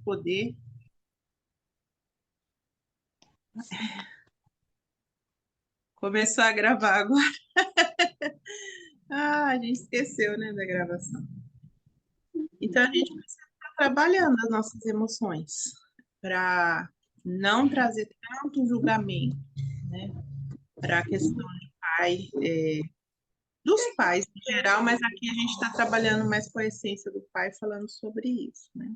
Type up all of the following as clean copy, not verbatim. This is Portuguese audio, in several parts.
poder começou a gravar agora. Ah, a gente esqueceu, né, da gravação. Então a gente precisa estar trabalhando as nossas emoções para não trazer tanto julgamento, né, para a questão de pai, dos pais em geral, mas aqui a gente está trabalhando mais com a essência do pai, falando sobre isso, né?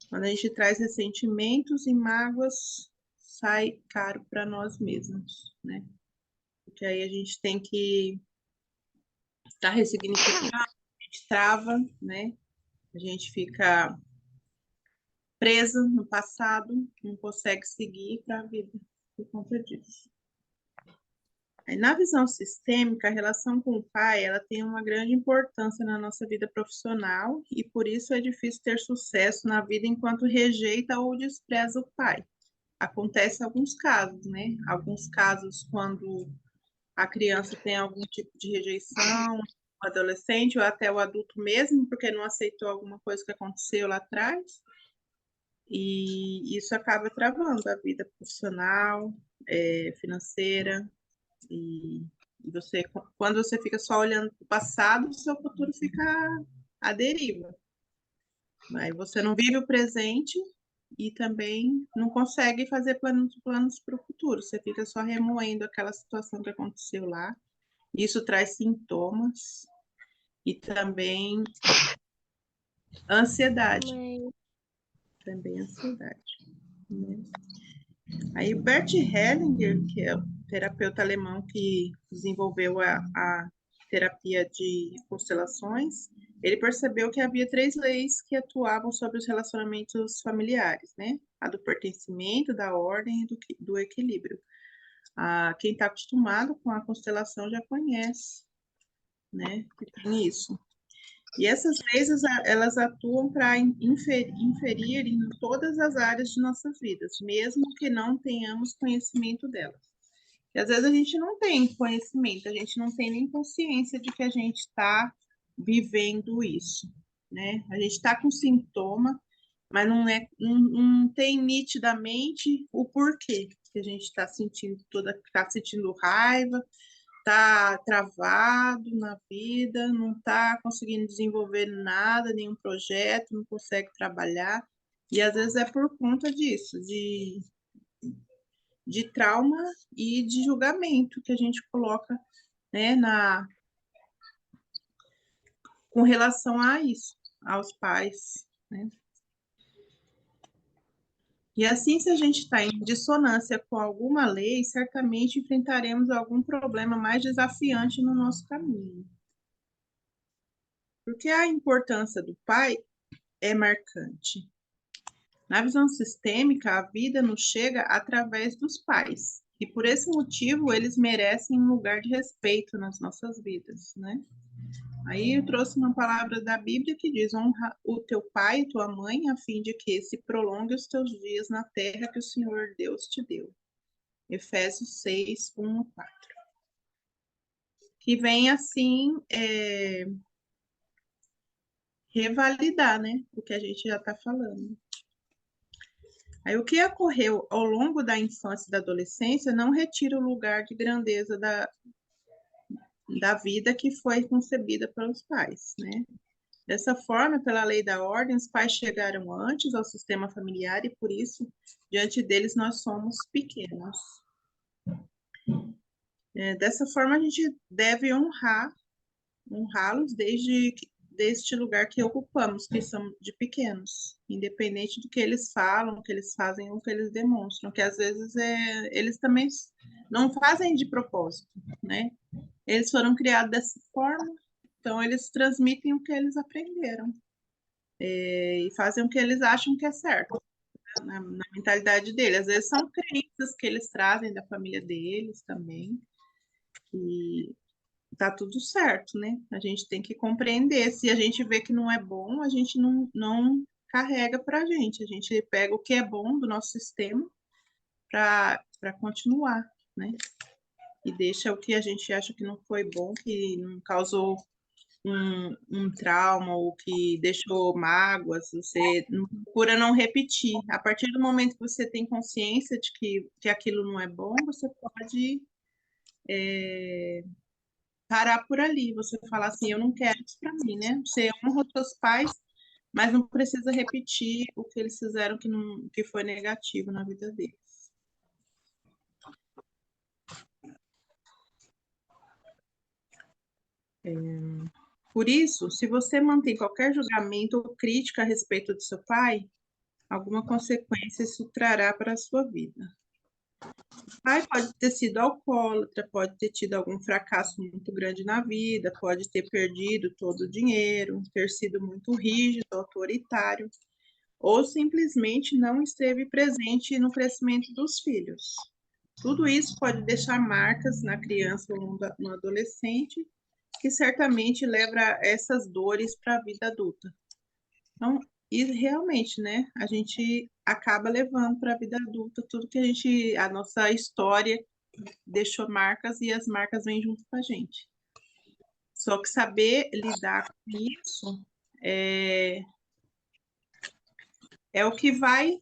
Quando a gente traz ressentimentos e mágoas, sai caro para nós mesmos, né? Porque aí a gente tem que estar ressignificando, a gente trava, né? A gente fica presa no passado, não consegue seguir para a vida por conta disso. Aí, na visão sistêmica, a relação com o pai, ela tem uma grande importância na nossa vida profissional e por isso é difícil ter sucesso na vida enquanto rejeita ou despreza o pai. Acontece alguns casos, né? Alguns casos quando a criança tem algum tipo de rejeição, o adolescente ou até o adulto mesmo, porque não aceitou alguma coisa que aconteceu lá atrás. E isso acaba travando a vida profissional, financeira, e você, quando você fica só olhando para o passado, o seu futuro fica à deriva. Aí você não vive o presente e também não consegue fazer planos para o futuro. Você fica só remoendo aquela situação que aconteceu lá. Isso traz sintomas e também ansiedade. Também ansiedade, né? Aí o Bert Hellinger, que é o terapeuta alemão que desenvolveu a terapia de constelações, ele percebeu que havia 3 leis que atuavam sobre os relacionamentos familiares, né? A do pertencimento, da ordem e do equilíbrio. Quem está acostumado com a constelação já conhece, né? Que tem isso. E essas leis, elas atuam para inferir em todas as áreas de nossas vidas, mesmo que não tenhamos conhecimento delas. E às vezes a gente não tem conhecimento, a gente não tem nem consciência de que a gente está vivendo isso, né? A gente está com sintoma, mas não tem nitidamente o porquê que a gente está sentindo raiva, tá travado na vida, não está conseguindo desenvolver nada, nenhum projeto, não consegue trabalhar. E às vezes é por conta disso, de trauma e de julgamento que a gente coloca, né, com relação a isso, aos pais, né? E assim, se a gente está em dissonância com alguma lei, certamente enfrentaremos algum problema mais desafiante no nosso caminho. Porque a importância do pai é marcante. Na visão sistêmica, a vida nos chega através dos pais. E por esse motivo, eles merecem um lugar de respeito nas nossas vidas, né? Aí eu trouxe uma palavra da Bíblia que diz: honra o teu pai e tua mãe, a fim de que se prolongue os teus dias na terra que o Senhor Deus te deu. Efésios 6, 1 a 4. Que vem assim revalidar, né? O que a gente já está falando. Aí, o que ocorreu ao longo da infância e da adolescência não retira o lugar de grandeza da vida que foi concebida pelos pais, né? Dessa forma, pela lei da ordem, os pais chegaram antes ao sistema familiar e, por isso, diante deles, nós somos pequenos. Dessa forma, a gente deve honrá-los desde este lugar que ocupamos, que são de pequenos, independente do que eles falam, o que eles fazem ou o que eles demonstram, que às vezes eles também não fazem de propósito, né? Eles foram criados dessa forma, então eles transmitem o que eles aprenderam e fazem o que eles acham que é certo, na mentalidade deles. Às vezes são crenças que eles trazem da família deles também, e tá tudo certo, né? A gente tem que compreender. Se a gente vê que não é bom, a gente não carrega para a gente pega o que é bom do nosso sistema para continuar, né? E deixa o que a gente acha que não foi bom, que não causou um trauma ou que deixou mágoas, você procura não repetir. A partir do momento que você tem consciência de que aquilo não é bom, você pode parar por ali. Você falar assim, eu não quero isso para mim, né? Você honra os seus pais, mas não precisa repetir o que eles fizeram que foi negativo na vida deles. Por isso, se você mantém qualquer julgamento ou crítica a respeito do seu pai, alguma consequência isso trará para a sua vida. O pai pode ter sido alcoólatra, pode ter tido algum fracasso muito grande na vida, pode ter perdido todo o dinheiro, ter sido muito rígido, autoritário, ou simplesmente não esteve presente no crescimento dos filhos. Tudo isso pode deixar marcas na criança ou no adolescente, que certamente leva essas dores para a vida adulta. Então, e realmente, né, a gente acaba levando para a vida adulta tudo que a nossa história deixou marcas e as marcas vêm junto com a gente. Só que saber lidar com isso é o que vai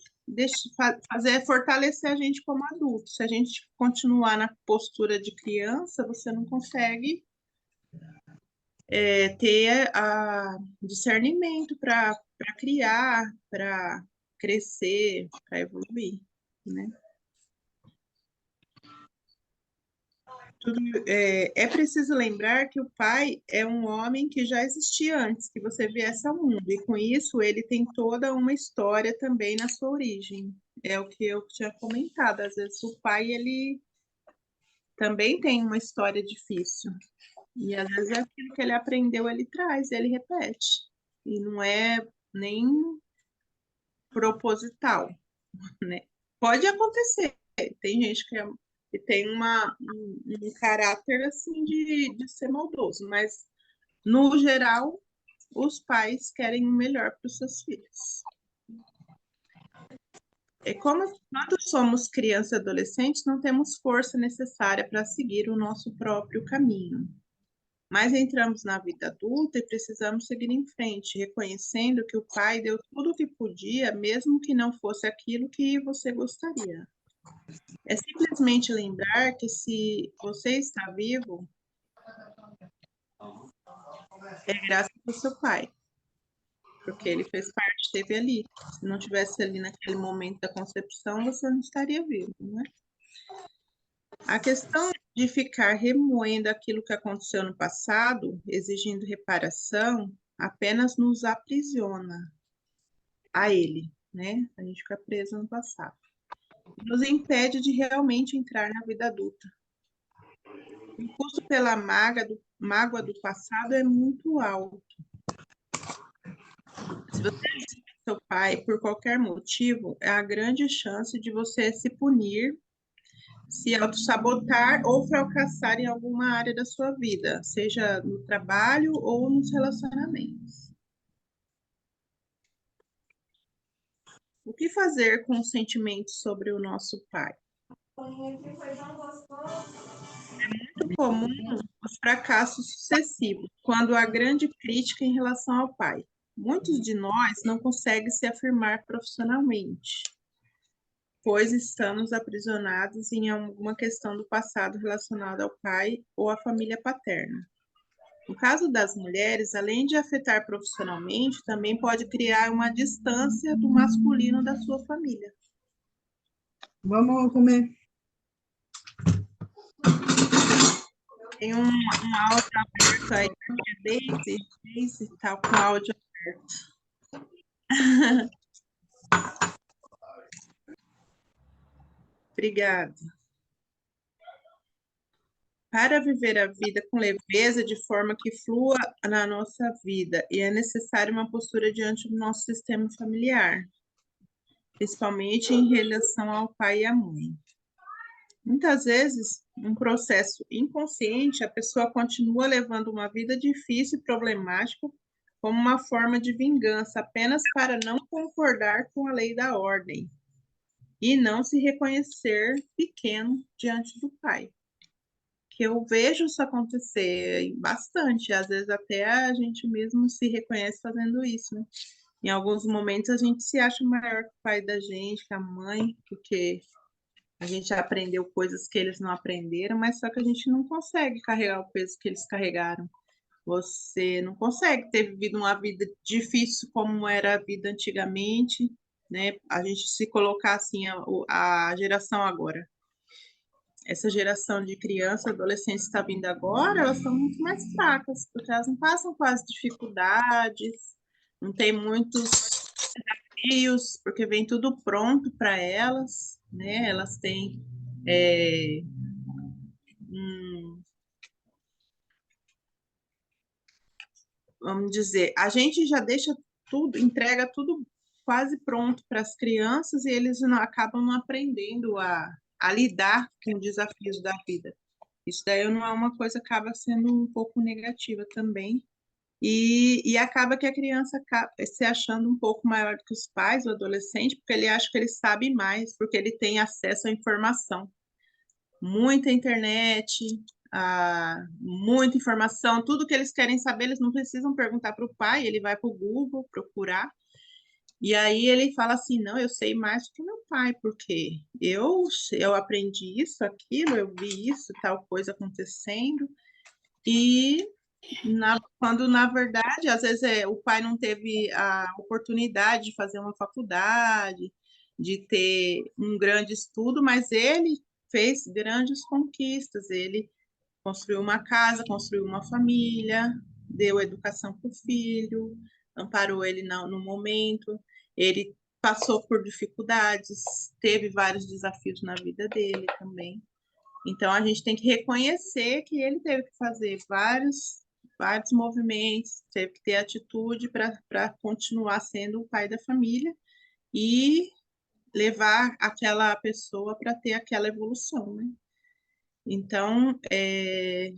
fazer fortalecer a gente como adulto. Se a gente continuar na postura de criança, você não consegue ter discernimento para criar, para crescer, para evoluir, né? É preciso lembrar que o pai é um homem que já existia antes que você viesse ao mundo, e com isso ele tem toda uma história também na sua origem. É o que eu tinha comentado, às vezes o pai, ele também tem uma história difícil, e às vezes é aquilo que ele aprendeu, ele traz, ele repete, e não é nem proposital, né? Pode acontecer, tem gente que tem um caráter assim de ser maldoso, mas no geral os pais querem o melhor para os seus filhos. É como quando somos crianças e adolescentes, não temos força necessária para seguir o nosso próprio caminho. Mas entramos na vida adulta e precisamos seguir em frente, reconhecendo que o pai deu tudo o que podia, mesmo que não fosse aquilo que você gostaria. É simplesmente lembrar que se você está vivo, é graças ao seu pai, porque ele fez parte, esteve ali. Se não tivesse ali naquele momento da concepção, você não estaria vivo, né? A questão de ficar remoendo aquilo que aconteceu no passado, exigindo reparação, apenas nos aprisiona a ele, né? A gente fica preso no passado. Nos impede de realmente entrar na vida adulta. O custo pela mágoa do passado é muito alto. Se você respeita seu pai por qualquer motivo, é a grande chance de você se punir, se autossabotar ou fracassar em alguma área da sua vida, seja no trabalho ou nos relacionamentos. O que fazer com os sentimentos sobre o nosso pai? É muito comum os fracassos sucessivos, quando há grande crítica em relação ao pai. Muitos de nós não conseguem se afirmar profissionalmente, pois estamos aprisionados em alguma questão do passado relacionada ao pai ou à família paterna. No caso das mulheres, além de afetar profissionalmente, também pode criar uma distância do masculino da sua família. Vamos comer. Tem um áudio aberto aí, Daisy, tá com o áudio aberto. Obrigada. Para viver a vida com leveza, de forma que flua na nossa vida, e é necessária uma postura diante do nosso sistema familiar, principalmente em relação ao pai e à mãe. Muitas vezes, um processo inconsciente, a pessoa continua levando uma vida difícil e problemática como uma forma de vingança, apenas para não concordar com a lei da ordem e não se reconhecer pequeno diante do pai. que eu vejo isso acontecer bastante, às vezes até a gente mesmo se reconhece fazendo isso, né? Em alguns momentos a gente se acha maior que o pai da gente, que a mãe, porque a gente aprendeu coisas que eles não aprenderam, mas só que a gente não consegue carregar o peso que eles carregaram. Você não consegue ter vivido uma vida difícil como era a vida antigamente, né? A gente se colocar assim, a geração agora. Essa geração de crianças, adolescentes que está vindo agora, elas são muito mais fracas, porque elas não passam com as dificuldades, não tem muitos desafios, porque vem tudo pronto para elas, né? Elas têm um, vamos dizer, a gente já deixa tudo, entrega tudo quase pronto para as crianças e eles acabam não aprendendo a lidar com os desafios da vida. Isso daí não é uma coisa, acaba sendo um pouco negativa também. E acaba que a criança acaba se achando um pouco maior do que os pais, o adolescente, porque ele acha que ele sabe mais, porque ele tem acesso à informação. Muita internet, muita informação, tudo que eles querem saber, eles não precisam perguntar para o pai, ele vai para o Google procurar. E aí ele fala assim, não, eu sei mais do que meu pai, porque eu aprendi isso, aquilo, eu vi isso, tal coisa acontecendo, e quando na verdade, às vezes o pai não teve a oportunidade de fazer uma faculdade, de ter um grande estudo, mas ele fez grandes conquistas, ele construiu uma casa, construiu uma família, deu educação para o filho, amparou ele no momento. Ele passou por dificuldades, teve vários desafios na vida dele também. Então a gente tem que reconhecer que ele teve que fazer vários movimentos, teve que ter atitude para continuar sendo o pai da família e levar aquela pessoa para ter aquela evolução, né? Então, é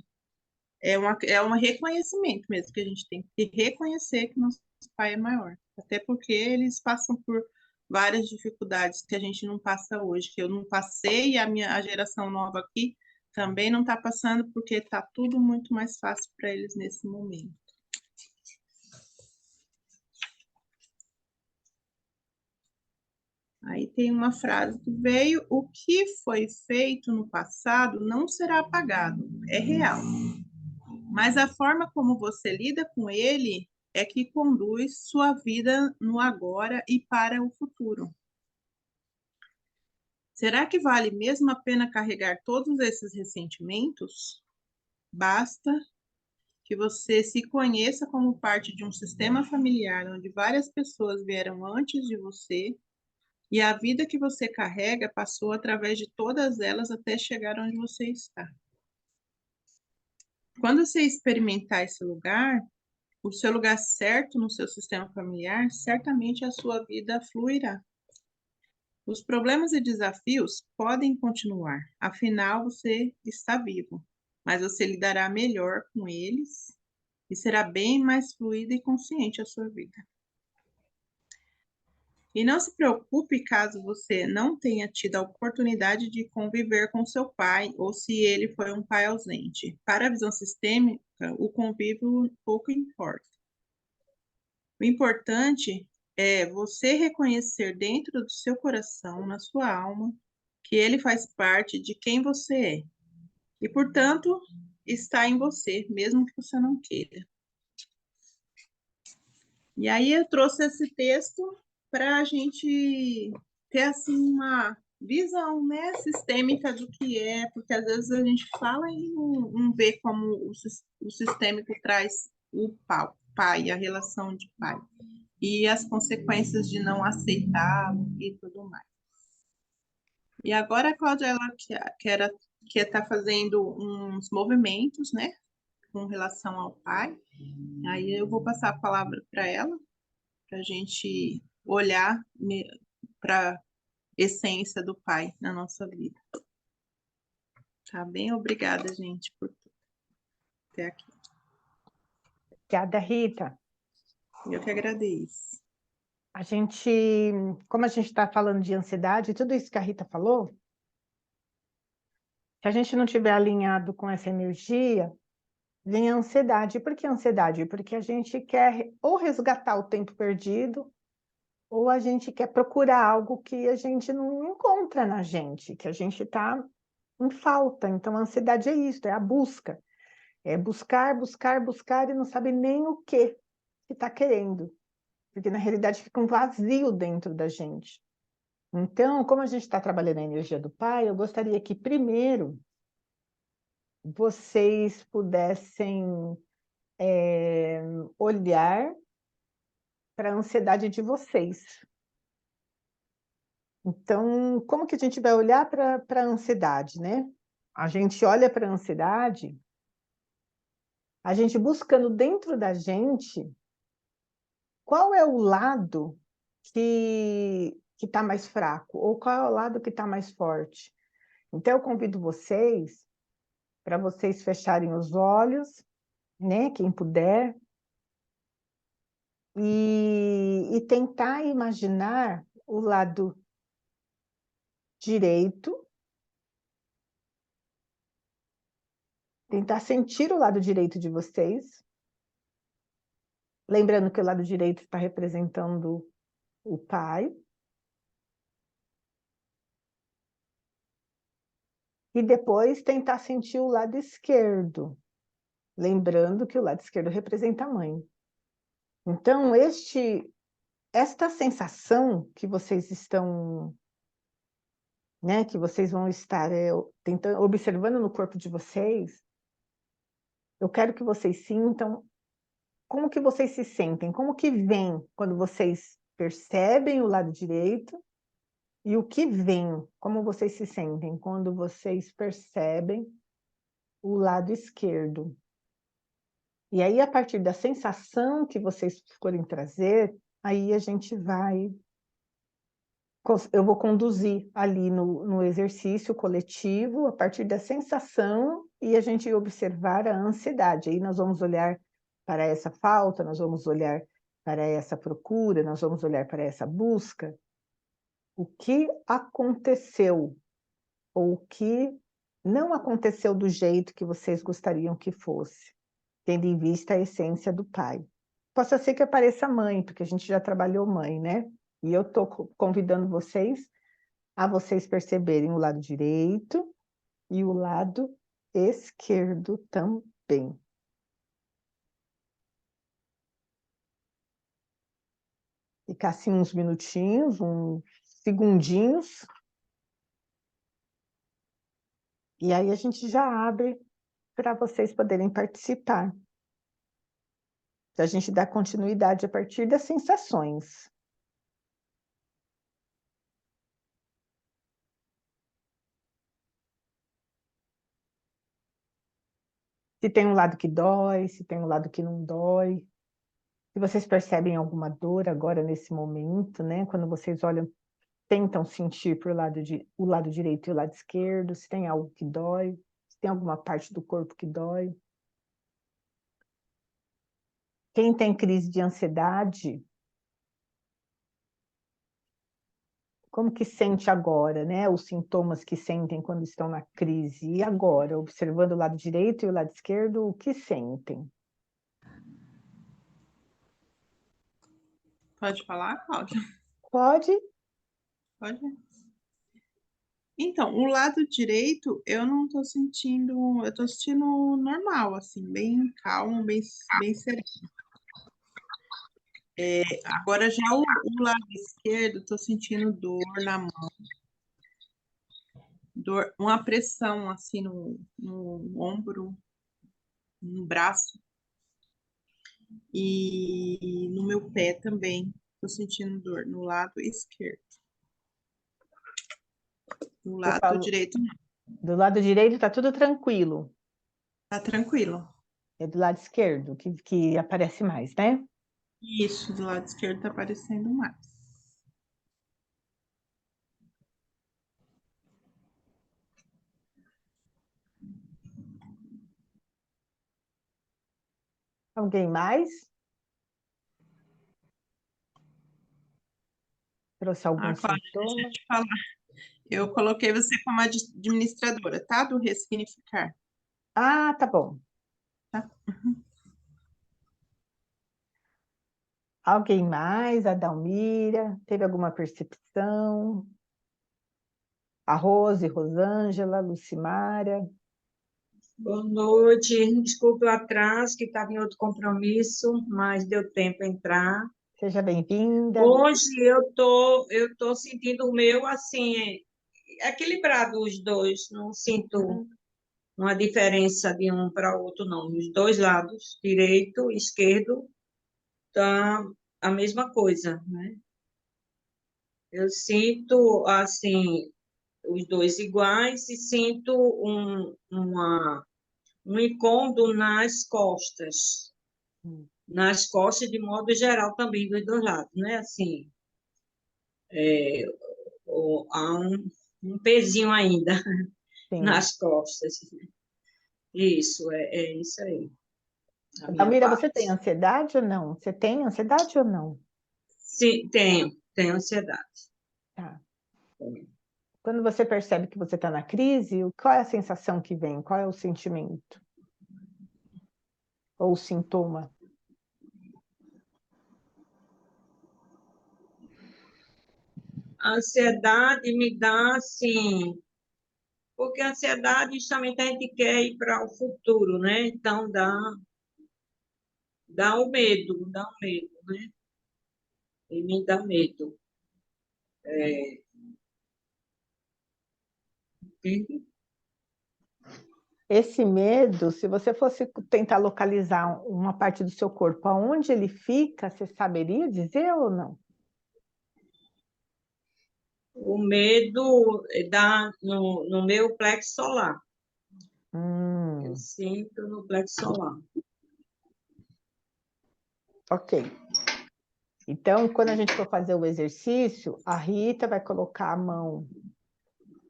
um reconhecimento mesmo que a gente tem que reconhecer que nosso pai é maior. Até porque eles passam por várias dificuldades que a gente não passa hoje, que eu não passei e a geração nova aqui também não está passando, porque está tudo muito mais fácil para eles nesse momento. Aí tem uma frase que veio: o que foi feito no passado não será apagado, é real. Mas a forma como você lida com ele é que conduz sua vida no agora e para o futuro. Será que vale mesmo a pena carregar todos esses ressentimentos? Basta que você se conheça como parte de um sistema familiar onde várias pessoas vieram antes de você e a vida que você carrega passou através de todas elas até chegar onde você está. Quando você experimentar esse lugar, o seu lugar certo no seu sistema familiar, certamente a sua vida fluirá. Os problemas e desafios podem continuar, afinal você está vivo, mas você lidará melhor com eles e será bem mais fluida e consciente a sua vida. E não se preocupe caso você não tenha tido a oportunidade de conviver com seu pai ou se ele foi um pai ausente. Para a visão sistêmica, o convívio pouco importa. O importante é você reconhecer dentro do seu coração, na sua alma, que ele faz parte de quem você é. E, portanto, está em você, mesmo que você não queira. E aí eu trouxe esse texto para a gente ter assim uma visão, né, sistêmica do que é, porque às vezes a gente fala e não vê como o sistêmico traz o pai, a relação de pai, e as consequências de não aceitá-lo e tudo mais. E agora a Cláudia, ela quer estar fazendo uns movimentos, né, com relação ao pai. Aí eu vou passar a palavra para ela, para a gente olhar para a essência do pai na nossa vida. Tá bem? Obrigada, gente, por tudo. Até aqui. Obrigada, Rita. Eu que agradeço. Como a gente está falando de ansiedade, tudo isso que a Rita falou, Se a gente não estiver alinhado com essa energia, vem a ansiedade. Por que a ansiedade? Porque a gente quer ou resgatar o tempo perdido, ou a gente quer procurar algo que a gente não encontra na gente, que a gente está em falta. Então, a ansiedade é isso, é a busca. É buscar, buscar, buscar e não sabe nem o que está querendo. Porque, na realidade, fica um vazio dentro da gente. Então, como a gente está trabalhando a energia do Pai, eu gostaria que, primeiro, vocês pudessem olhar para a ansiedade de vocês. Então, como que a gente vai olhar para a ansiedade, né? A gente olha para a ansiedade, a gente buscando dentro da gente qual é o lado que está mais fraco, ou qual é o lado que está mais forte. Então, eu convido vocês para vocês fecharem os olhos, né? Quem puder, e tentar imaginar o lado direito, tentar sentir o lado direito de vocês, lembrando que o lado direito está representando o pai, e depois tentar sentir o lado esquerdo, lembrando que o lado esquerdo representa a mãe. Então, esta sensação que vocês estão, né, que vocês vão estar tentando, observando no corpo de vocês, eu quero que vocês sintam como que vocês se sentem, como que vem quando vocês percebem o lado direito e o que vem, como vocês se sentem quando vocês percebem o lado esquerdo. E aí, a partir da sensação que vocês forem trazer, aí a gente vai... Eu vou conduzir ali no exercício coletivo, a partir da sensação, e a gente observar a ansiedade. Aí nós vamos olhar para essa falta, nós vamos olhar para essa procura, nós vamos olhar para essa busca. O que aconteceu, ou o que não aconteceu do jeito que vocês gostariam que fosse, tendo em vista a essência do pai. Possa ser que apareça a mãe, porque a gente já trabalhou mãe, né? E eu estou convidando vocês a vocês perceberem o lado direito e o lado esquerdo também. Ficar assim uns minutinhos, uns segundinhos, e aí a gente já abre para vocês poderem participar. A gente dá continuidade a partir das sensações. Se tem um lado que dói, se tem um lado que não dói. Se vocês percebem alguma dor agora nesse momento, né? Quando vocês olham, tentam sentir por o lado direito e o lado esquerdo, se tem algo que dói, se tem alguma parte do corpo que dói. Quem tem crise de ansiedade, como que sente agora, né? Os sintomas que sentem quando estão na crise. E agora, observando o lado direito e o lado esquerdo, o que sentem? Pode falar, Cláudia? Pode? Pode. Então, o lado direito, eu não tô sentindo, eu tô sentindo normal, assim, bem calmo, bem sereno. Agora já o lado esquerdo, tô sentindo dor na mão, dor, uma pressão, assim, no ombro, no braço e no meu pé também. Tô sentindo dor no lado esquerdo. No Você lado falou, direito, não. do lado direito está tudo tranquilo. Tá tranquilo. É do lado esquerdo que aparece mais, né? Isso, do lado esquerdo tá aparecendo mais. Alguém mais? Trouxe algum Ah, Cláudia, deixa sintoma? eu te falar. Eu coloquei você como administradora, tá? Do ressignificar, Ah, tá bom. tá? Alguém mais? A Dalmira? Teve alguma percepção? A Rose, Rosângela, Lucimara? Boa noite. Desculpe o atraso, que estava em outro compromisso, mas deu tempo entrar. Seja bem-vinda. Hoje eu tô sentindo o meu assim, equilibrado os dois. Não sinto uma diferença de um para o outro, não. Os dois lados, direito e esquerdo, tá a mesma coisa, né? Eu sinto assim os dois iguais e sinto um incômodo nas costas de modo geral também dos dois lados, né? Assim, há um pezinho ainda Sim. nas costas. Isso, é isso aí, a minha Dalmira, você tem parte. ansiedade ou não? Você tem ansiedade ou não? Sim, tenho ansiedade. Tá. Quando você percebe que você está na crise, qual é a sensação que vem? Qual é o sentimento? Ou o sintoma? A ansiedade me dá, assim, porque a ansiedade justamente a gente quer ir para o futuro, né? Então dá o medo, né? E me dá medo. Entende? Esse medo, se você fosse tentar localizar uma parte do seu corpo, aonde ele fica, você saberia dizer ou não? O medo dá no meu plexo solar. Eu Hum, sinto no plexo solar. ok. Então, quando a gente for fazer o exercício, a Rita vai colocar a mão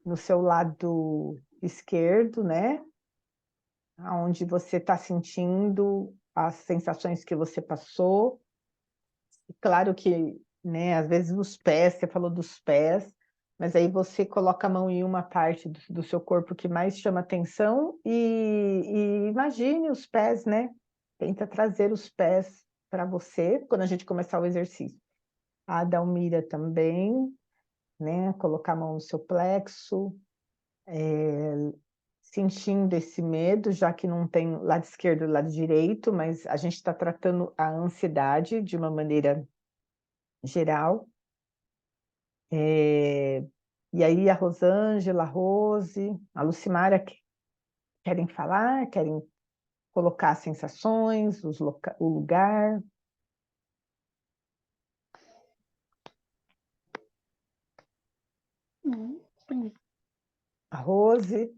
no seu lado esquerdo, né? Onde você está sentindo as sensações que você passou. Claro que, né, às vezes os pés, você falou dos pés, mas aí você coloca a mão em uma parte do seu corpo que mais chama atenção e imagine os pés, né? Tenta trazer os pés para você quando a gente começar o exercício. A Dalmira também, né? Colocar a mão no seu plexo, sentindo esse medo, já que não tem lado esquerdo e lado direito, mas a gente está tratando a ansiedade de uma maneira geral. E aí a Rosângela, a Rose, a Lucimara querem falar, querem colocar as sensações, o lugar. A Rose,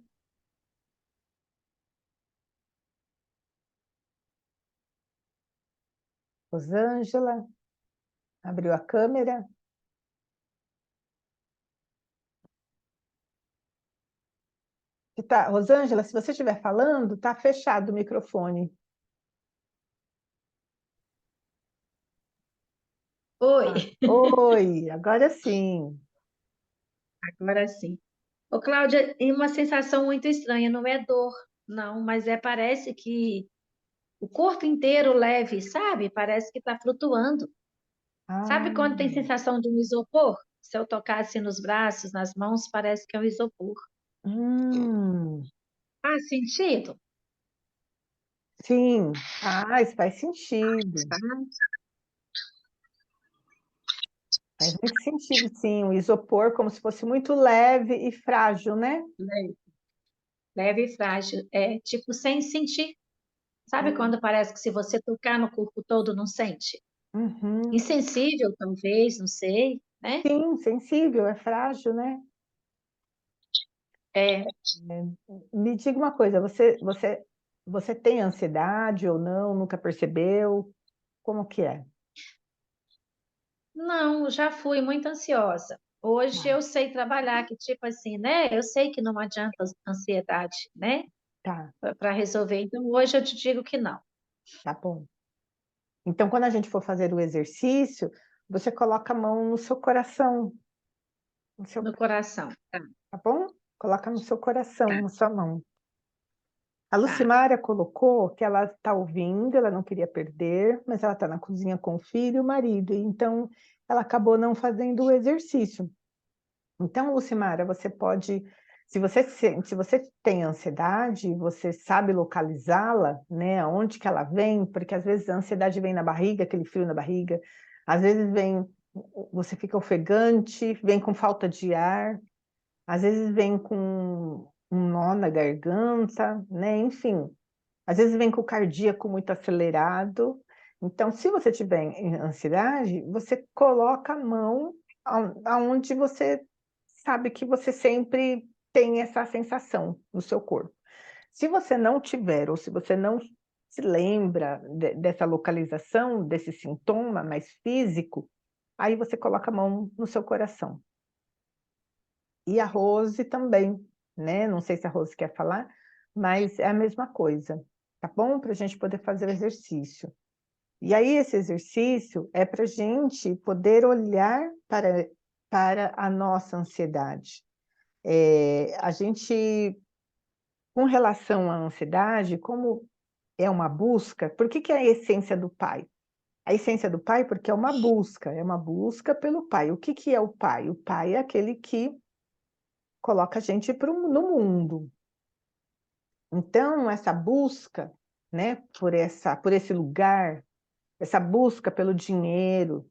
Rosângela, abriu a câmera. Rosângela, se você estiver falando, está fechado o microfone. Oi, Oi, agora sim. agora sim. Ô, Cláudia, e uma sensação muito estranha, não é dor, não, mas parece que o corpo inteiro leve, sabe? Parece que está flutuando. Sabe Ah, quando tem sensação de um isopor? Se eu tocasse nos braços, nas mãos, parece que é um isopor. hum, Faz sentido? sim. Ah, isso faz sentido. Faz muito sentido, sim. O isopor como se fosse muito leve e frágil, né? Leve, leve e frágil. É tipo sem sentir. Sabe quando parece que se você tocar no corpo todo, não sente? Uhum. Insensível, talvez, não sei, né? Sim, sensível, é frágil, né? É, Me diga uma coisa, você tem ansiedade ou não? Nunca percebeu? Como que é? não, já fui muito ansiosa. Hoje Tá, eu sei trabalhar, que tipo assim, né? Eu sei que não adianta ansiedade, né? tá, Para resolver. Então hoje eu te digo que não. tá bom. Então, quando a gente for fazer o exercício, você coloca a mão no seu coração, no seu, No coração. tá bom? Coloca no seu coração, Tá. na sua mão. A Tá. Lucimara colocou que ela está ouvindo, ela não queria perder, mas ela está na cozinha com o filho e o marido, então ela acabou não fazendo o exercício. Então, Lucimara, você pode, se você tem ansiedade, você sabe localizá-la, né? Onde que ela vem, porque às vezes a ansiedade vem na barriga, aquele frio na barriga, às vezes vem, você fica ofegante, vem com falta de ar, às vezes vem com um nó na garganta, né? Enfim, às vezes vem com o cardíaco muito acelerado. Então, se você tiver em ansiedade, você coloca a mão aonde você sabe que você sempre tem essa sensação no seu corpo. Se você não tiver, ou se você não se lembra dessa localização, desse sintoma mais físico, aí você coloca a mão no seu coração. E a Rose também, né? Não sei se a Rose quer falar, mas é a mesma coisa, tá bom? Para a gente poder fazer o exercício. E aí esse exercício é para a gente poder olhar para a nossa ansiedade. A gente, com relação à ansiedade, como é uma busca, por que é a essência do pai? A essência do pai porque é uma busca pelo pai. O que é o pai? O pai é aquele que coloca a gente no mundo. Então, essa busca, né, por esse lugar, essa busca pelo dinheiro,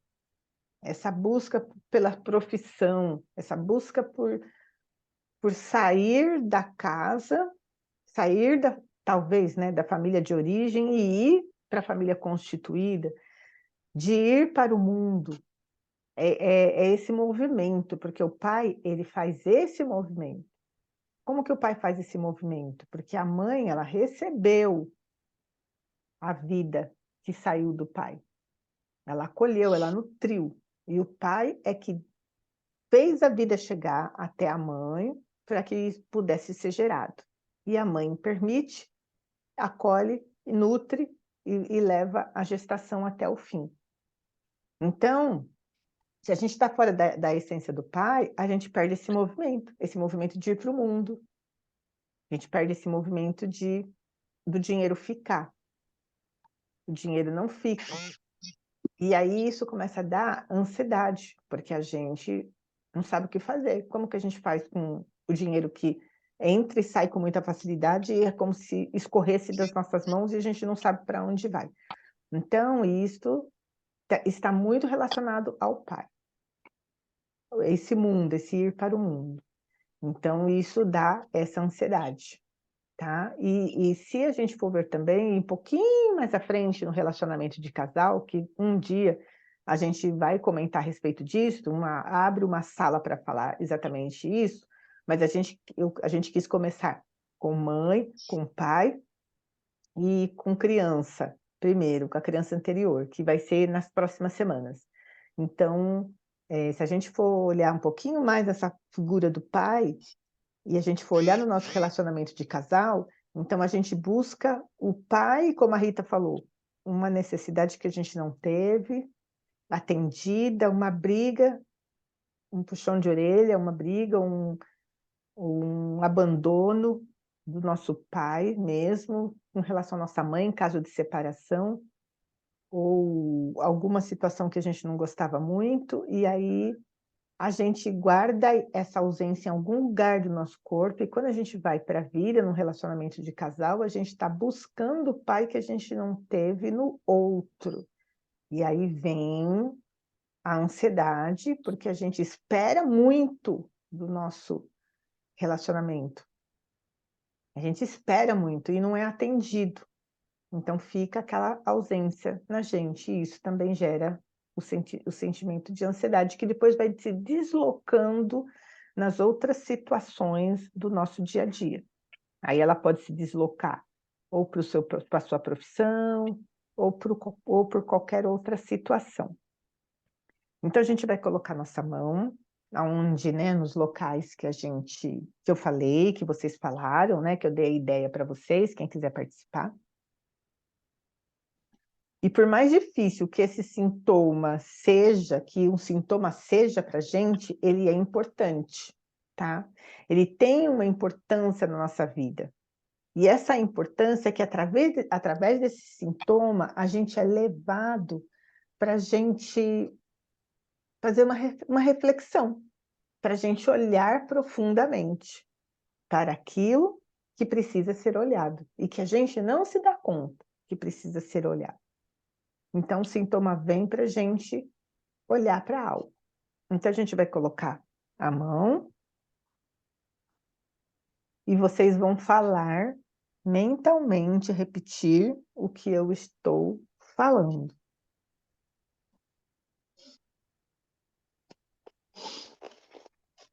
essa busca pela profissão, essa busca por sair da casa, talvez, né, da família de origem e ir para a família constituída, de ir para o mundo. É esse movimento, porque o pai, ele faz esse movimento. Como que o pai faz esse movimento? Porque a mãe, ela recebeu a vida que saiu do pai. Ela acolheu, ela nutriu. E o pai é que fez a vida chegar até a mãe para que isso pudesse ser gerado. E a mãe permite, acolhe, nutre e leva a gestação até o fim. Então, se a gente está fora da essência do pai, a gente perde esse movimento de ir para o mundo. A gente perde esse movimento do dinheiro ficar. O dinheiro não fica. E aí isso começa a dar ansiedade, porque a gente não sabe o que fazer. Como que a gente faz com o dinheiro que entra e sai com muita facilidade e é como se escorresse das nossas mãos e a gente não sabe para onde vai. Então, isso está muito relacionado ao pai. Esse mundo, esse ir para o mundo. Então, isso dá essa ansiedade. Tá? E se a gente for ver também, um pouquinho mais à frente no relacionamento de casal, que um dia a gente vai comentar a respeito disso, abre uma sala para falar exatamente isso, mas a gente quis começar com mãe, com pai e com criança, primeiro, com a criança anterior, que vai ser nas próximas semanas. Então, se a gente for olhar um pouquinho mais essa figura do pai, e a gente for olhar no nosso relacionamento de casal, então a gente busca o pai, como a Rita falou, uma necessidade que a gente não teve, atendida, uma briga, um puxão de orelha, uma briga, um abandono do nosso pai mesmo, em relação à nossa mãe, em caso de separação, ou alguma situação que a gente não gostava muito, e aí a gente guarda essa ausência em algum lugar do nosso corpo, e quando a gente vai para a vida, num relacionamento de casal, a gente está buscando o pai que a gente não teve no outro. E aí vem a ansiedade, porque a gente espera muito do nosso relacionamento. A gente espera muito e não é atendido. Então fica aquela ausência na gente, e isso também gera o sentimento de ansiedade, que depois vai se deslocando nas outras situações do nosso dia a dia. Aí ela pode se deslocar ou para a sua profissão, ou por qualquer outra situação. Então a gente vai colocar nossa mão aonde, né, nos locais que eu falei, que vocês falaram, né, que eu dei a ideia para vocês, quem quiser participar. E por mais difícil que esse sintoma seja, que um sintoma seja para a gente, ele é importante, tá? Ele tem uma importância na nossa vida. E essa importância é que através desse sintoma, a gente é levado para a gente fazer uma reflexão, para a gente olhar profundamente para aquilo que precisa ser olhado e que a gente não se dá conta que precisa ser olhado. Então, o sintoma vem para a gente olhar para algo. Então, a gente vai colocar a mão e vocês vão falar mentalmente, repetir o que eu estou falando.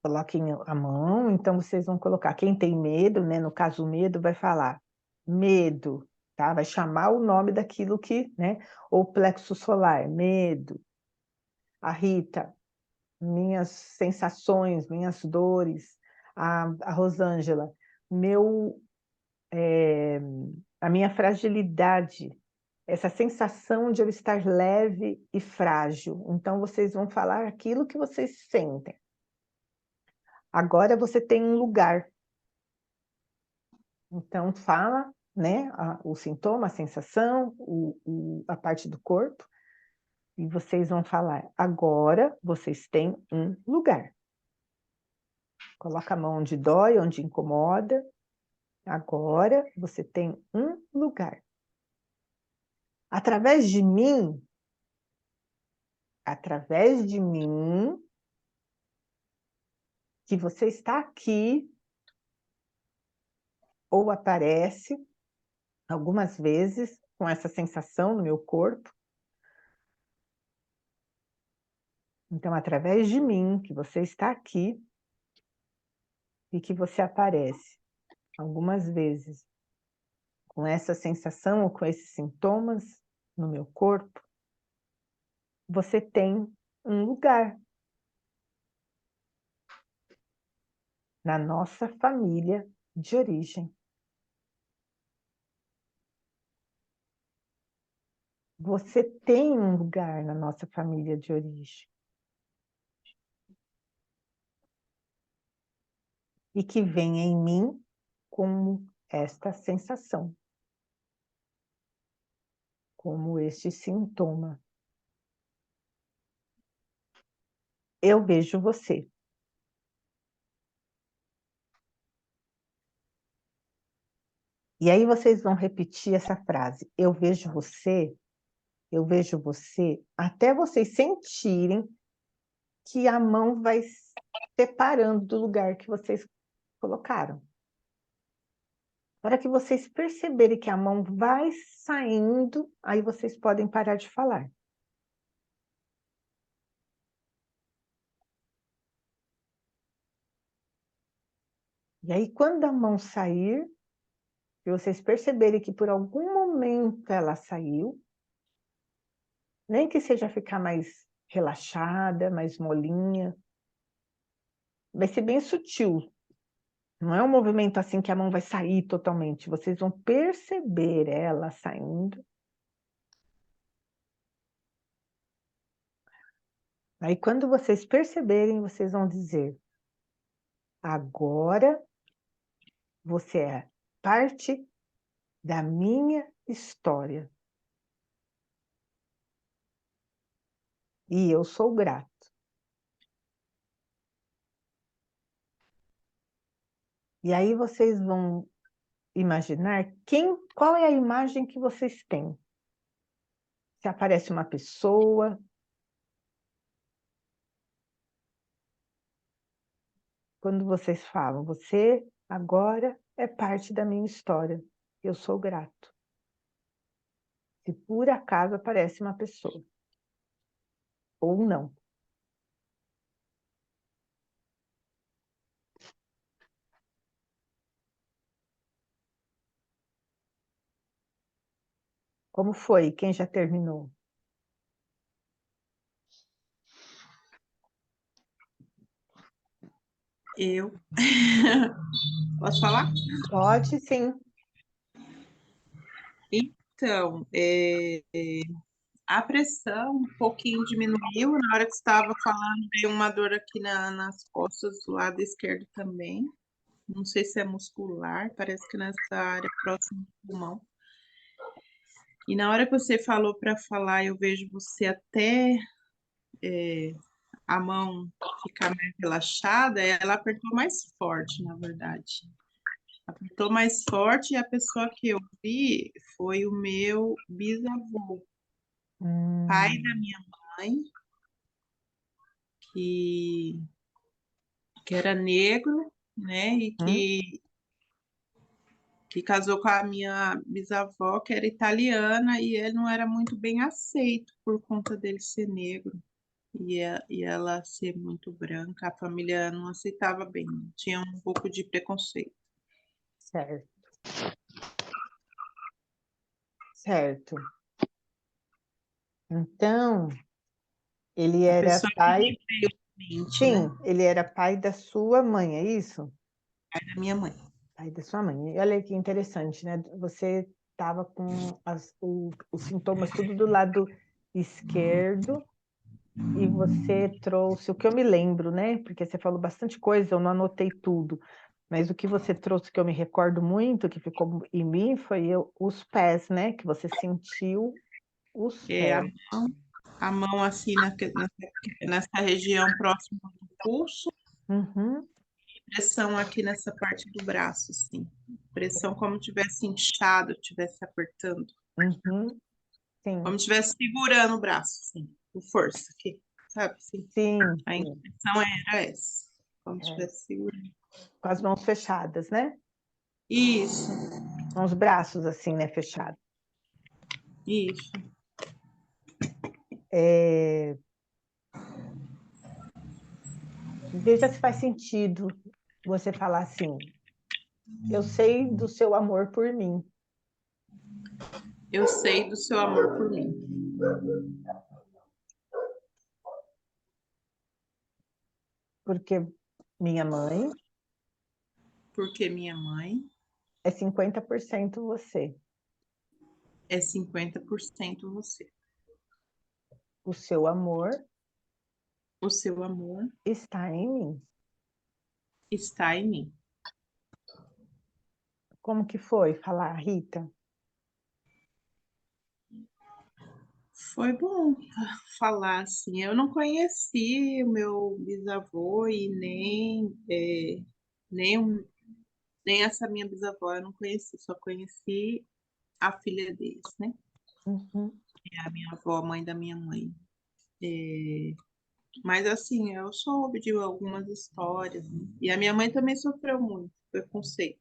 Coloquem a mão, então vocês vão colocar. Quem tem medo, né? No caso, o medo vai falar medo, tá? Vai chamar o nome daquilo que, né? Ou plexo solar, medo. A Rita, minhas sensações, minhas dores. A Rosângela, a minha fragilidade, essa sensação de eu estar leve e frágil. Então, vocês vão falar aquilo que vocês sentem. Agora você tem um lugar. Então, fala, né, o sintoma, a sensação, a parte do corpo, e vocês vão falar, agora vocês têm um lugar. Coloca a mão onde dói, onde incomoda. Agora você tem um lugar. Através de mim, que você está aqui, ou aparece algumas vezes com essa sensação no meu corpo. Então, através de mim, que você está aqui e que você aparece algumas vezes com essa sensação ou com esses sintomas no meu corpo, você tem um lugar na nossa família de origem. Você tem um lugar na nossa família de origem. E que vem em mim como esta sensação, como este sintoma. Eu vejo você. E aí vocês vão repetir essa frase. Eu vejo você, até vocês sentirem que a mão vai separando do lugar que vocês colocaram. Para que vocês perceberem que a mão vai saindo, aí vocês podem parar de falar. E aí, quando a mão sair, se vocês perceberem que por algum momento ela saiu, nem que seja ficar mais relaxada, mais molinha, vai ser bem sutil. Não é um movimento assim que a mão vai sair totalmente. Vocês vão perceber ela saindo. Aí, quando vocês perceberem, vocês vão dizer: agora você é parte da minha história. E eu sou grato. E aí vocês vão imaginar qual é a imagem que vocês têm. Se aparece uma pessoa, quando vocês falam, você agora é parte da minha história. Eu sou grato. Se por acaso aparece uma pessoa. Ou não. Como foi? Quem já terminou? Eu. Posso falar? Pode, sim. Então, a pressão um pouquinho diminuiu. Na hora que estava falando, veio uma dor aqui nas costas do lado esquerdo também. Não sei se é muscular, parece que nessa área próxima do pulmão. E na hora que você falou para falar, eu vejo você até a mão ficar mais relaxada, ela apertou mais forte, na verdade. Apertou mais forte e a pessoa que eu vi foi o meu bisavô, pai da minha mãe, que, que era negro, né? E que casou com a minha bisavó, que era italiana, e ele não era muito bem aceito por conta dele ser negro e ela ser muito branca. A família não aceitava bem, tinha um pouco de preconceito. Certo. Certo. Então, ele A era pessoa que pai. me veio à mente, Sim, né? ele era pai da sua mãe, é isso? Pai da minha mãe. Pai da sua mãe. E olha que interessante, né? Você estava com os sintomas tudo do lado esquerdo e você trouxe o que eu me lembro, né? Porque você falou bastante coisa, eu não anotei tudo. Mas o que você trouxe que eu me recordo muito, que ficou em mim, foi os pés, né? Que você sentiu os É, pés. a mão assim nessa região próxima do pulso, Uhum, pressão aqui nessa parte do braço, assim. Pressão como tivesse inchado, tivesse apertando. uhum, sim, Como tivesse segurando o braço, assim, com força aqui, sabe? Assim, sim, a sim. impressão era essa, como É, tivesse segurando. com as mãos fechadas, né? Isso, Com os braços assim, né? Fechados. isso. É, veja se faz sentido você falar assim: eu sei do seu amor por mim, Eu sei do seu amor por mim, porque minha mãe porque minha mãe é 50% você. é 50% você. O seu amor O seu amor está em mim. está em mim. Como que foi falar, Rita? Foi bom falar assim. Eu não conheci o meu bisavô e nem, nem essa minha bisavó, eu não conheci, só conheci a filha deles, né? Uhum, Que é a minha avó, a mãe da minha mãe. Mas assim, eu soube de algumas histórias, né? E a minha mãe também sofreu muito preconceito,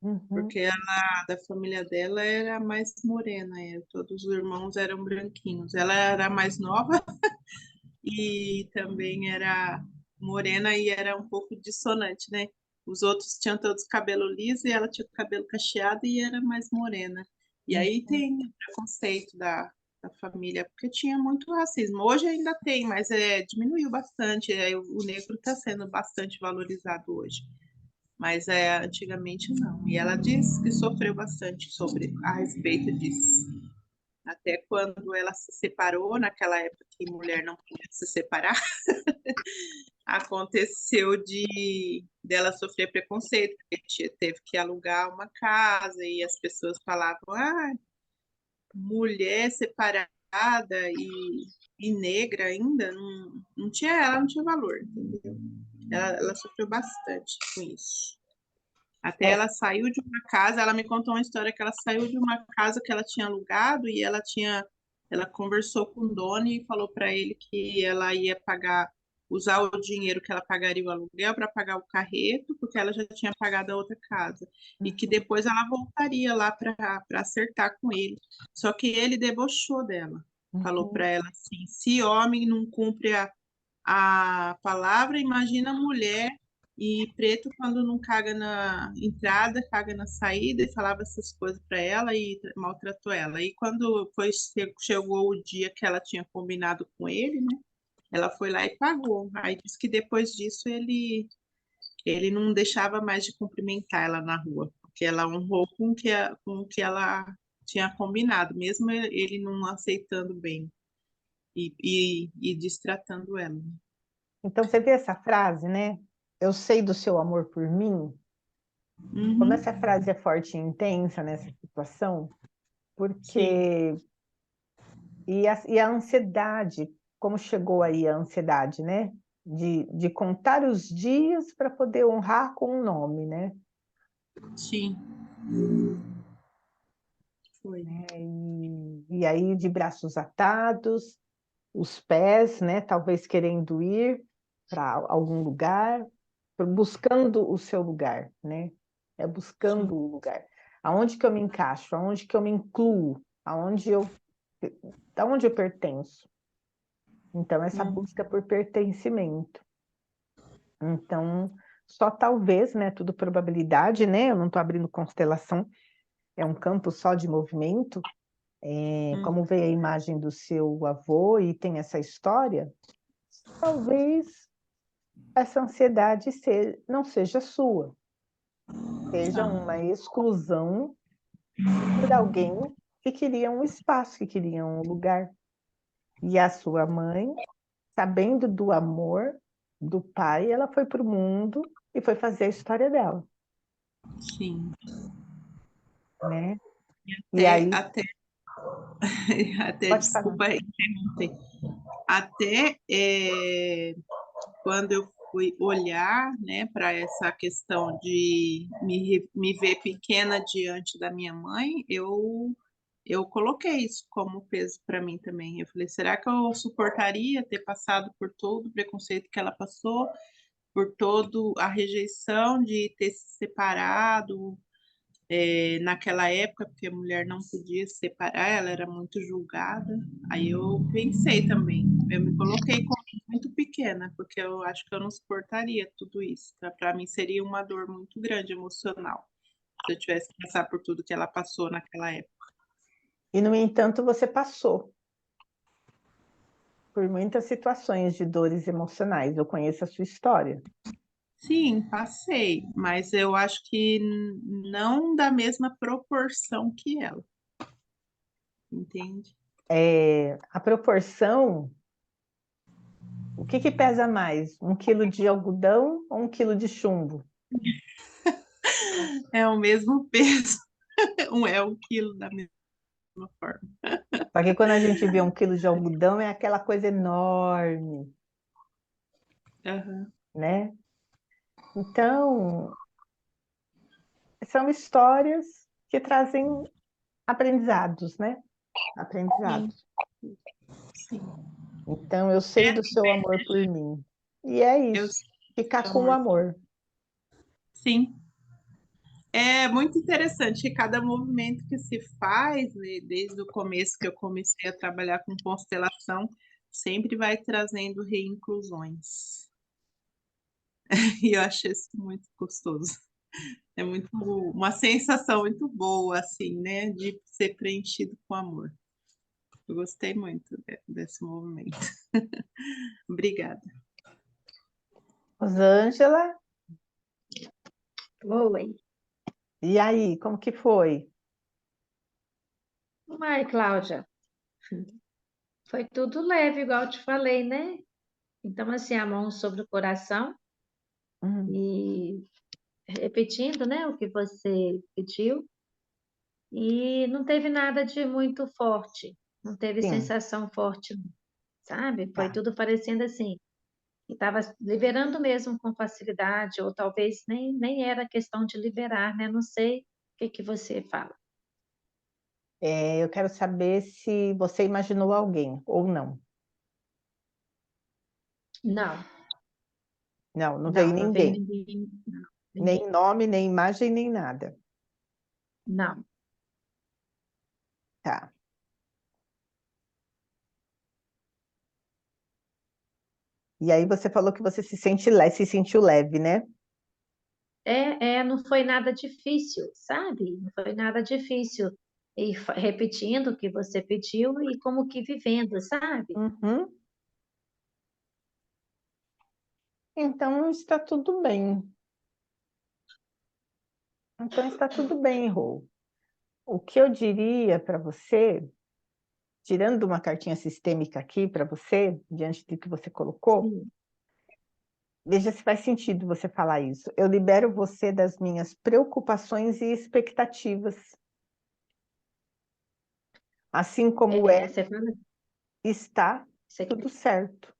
uhum, porque ela, da família dela, era mais morena, todos os irmãos eram branquinhos. Ela era a mais nova e também era morena e era um pouco dissonante, né? Os outros tinham todos cabelo liso e ela tinha o cabelo cacheado e era mais morena. E aí uhum. tem o preconceito da família, porque tinha muito racismo. Hoje ainda tem, mas diminuiu bastante. O negro está sendo bastante valorizado hoje. Mas antigamente não. E ela disse que sofreu bastante a respeito disso. Até quando ela se separou, naquela época que mulher não podia se separar, aconteceu de dela sofrer preconceito, porque teve que alugar uma casa e as pessoas falavam, mulher separada e negra ainda, ela não tinha valor, entendeu? Ela sofreu bastante com isso. Até É, ela saiu de uma casa, ela me contou uma história que ela saiu de uma casa que ela tinha alugado e ela conversou com o dono e falou para ele que ela ia usar o dinheiro que ela pagaria o aluguel para pagar o carreto, porque ela já tinha pagado a outra casa e que uhum, depois ela voltaria lá para acertar com ele. Só que ele debochou dela, falou uhum, para ela assim: se homem não cumpre a palavra, imagina mulher e preto quando não caga na entrada, caga na saída e falava essas coisas para ela e maltratou ela. E quando chegou o dia que ela tinha combinado com ele, né? Ela foi lá e pagou. Aí disse que depois disso ele não deixava mais de cumprimentar ela na rua, porque ela honrou com o que ela tinha combinado, mesmo ele não aceitando bem e destratando ela. Então, você vê essa frase, né? Eu sei do seu amor por mim. Como Uhum, essa frase é forte e intensa nessa situação, sim, porque... E a ansiedade, como chegou aí a ansiedade, né? De contar os dias para poder honrar com o nome, né? sim, foi. E aí de braços atados, os pés, né? Talvez querendo ir para algum lugar, buscando o seu lugar, né? É buscando Sim. o lugar. Aonde que eu me encaixo? Aonde que eu me incluo? Aonde eu pertenço? Então, essa Uhum, busca por pertencimento. Então, só talvez, né? Tudo probabilidade, né? Eu não estou abrindo constelação, é um campo só de movimento. uhum, Como veio a imagem do seu avô e tem essa história, talvez essa ansiedade não seja sua, seja tá. uma exclusão por alguém que queria um espaço, que queria um lugar. E a sua mãe, sabendo do amor do pai, ela foi para o mundo e foi fazer a história dela, Sim. né? E Até, aí, até, até, pode falar. desculpa interromper. Até quando eu fui olhar, né, para essa questão de me ver pequena diante da minha mãe, eu coloquei isso como peso para mim também. Eu falei, será que eu suportaria ter passado por todo o preconceito que ela passou, por toda a rejeição de ter se separado, naquela época, porque a mulher não podia se separar, ela era muito julgada. Aí eu pensei também, eu me coloquei como muito pequena, porque eu acho que eu não suportaria tudo isso. Para mim seria uma dor muito grande emocional, se eu tivesse que passar por tudo que ela passou naquela época. E, no entanto, você passou por muitas situações de dores emocionais. Eu conheço a sua história. Sim, passei, mas eu acho que não da mesma proporção que ela, entende? A proporção, o que pesa mais? 1 quilo de algodão ou 1 quilo de chumbo? É o mesmo peso, é um quilo da mesma forma. Só que quando a gente vê 1 quilo de algodão, é aquela coisa enorme, Aham, né? Então, são histórias que trazem aprendizados, né? sim, Aprendizados. sim. Então, eu sei do seu amor por mim. E é Eu isso, sinto ficar com o amor. amor. Sim, é muito interessante que cada movimento que se faz, né, desde o começo que eu comecei a trabalhar com constelação, sempre vai trazendo reinclusões. E eu achei isso muito gostoso. É muito uma sensação muito boa, assim, né, de ser preenchido com amor. Eu gostei muito desse movimento. Obrigada. Rosângela, Oi. e aí, como que foi? Ai, Cláudia, foi tudo leve, igual eu te falei, né? Então, assim, a mão sobre o coração Hum, e repetindo, né, o que você pediu. E não teve nada de muito forte, não teve sim, sensação forte, sabe? Foi tá. tudo parecendo assim, que estava liberando mesmo com facilidade, ou talvez nem era questão de liberar, né? Não sei o que você fala. Eu quero saber se você imaginou alguém ou não. Não, Não, não veio não veio ninguém. ninguém, não, ninguém. Nem nome, nem imagem, nem nada. Não, Tá. E aí você falou que você se sentiu leve, né? não foi nada difícil, sabe? Não foi nada difícil. E repetindo o que você pediu e como que vivendo, sabe? Uhum. Então está tudo bem. Então está tudo bem, Rô. O que eu diria para você, tirando uma cartinha sistêmica aqui para você, diante do que você colocou, Sim. veja se faz sentido você falar isso. Eu libero você das minhas preocupações e expectativas. Assim como Você fala, está você, tudo certo.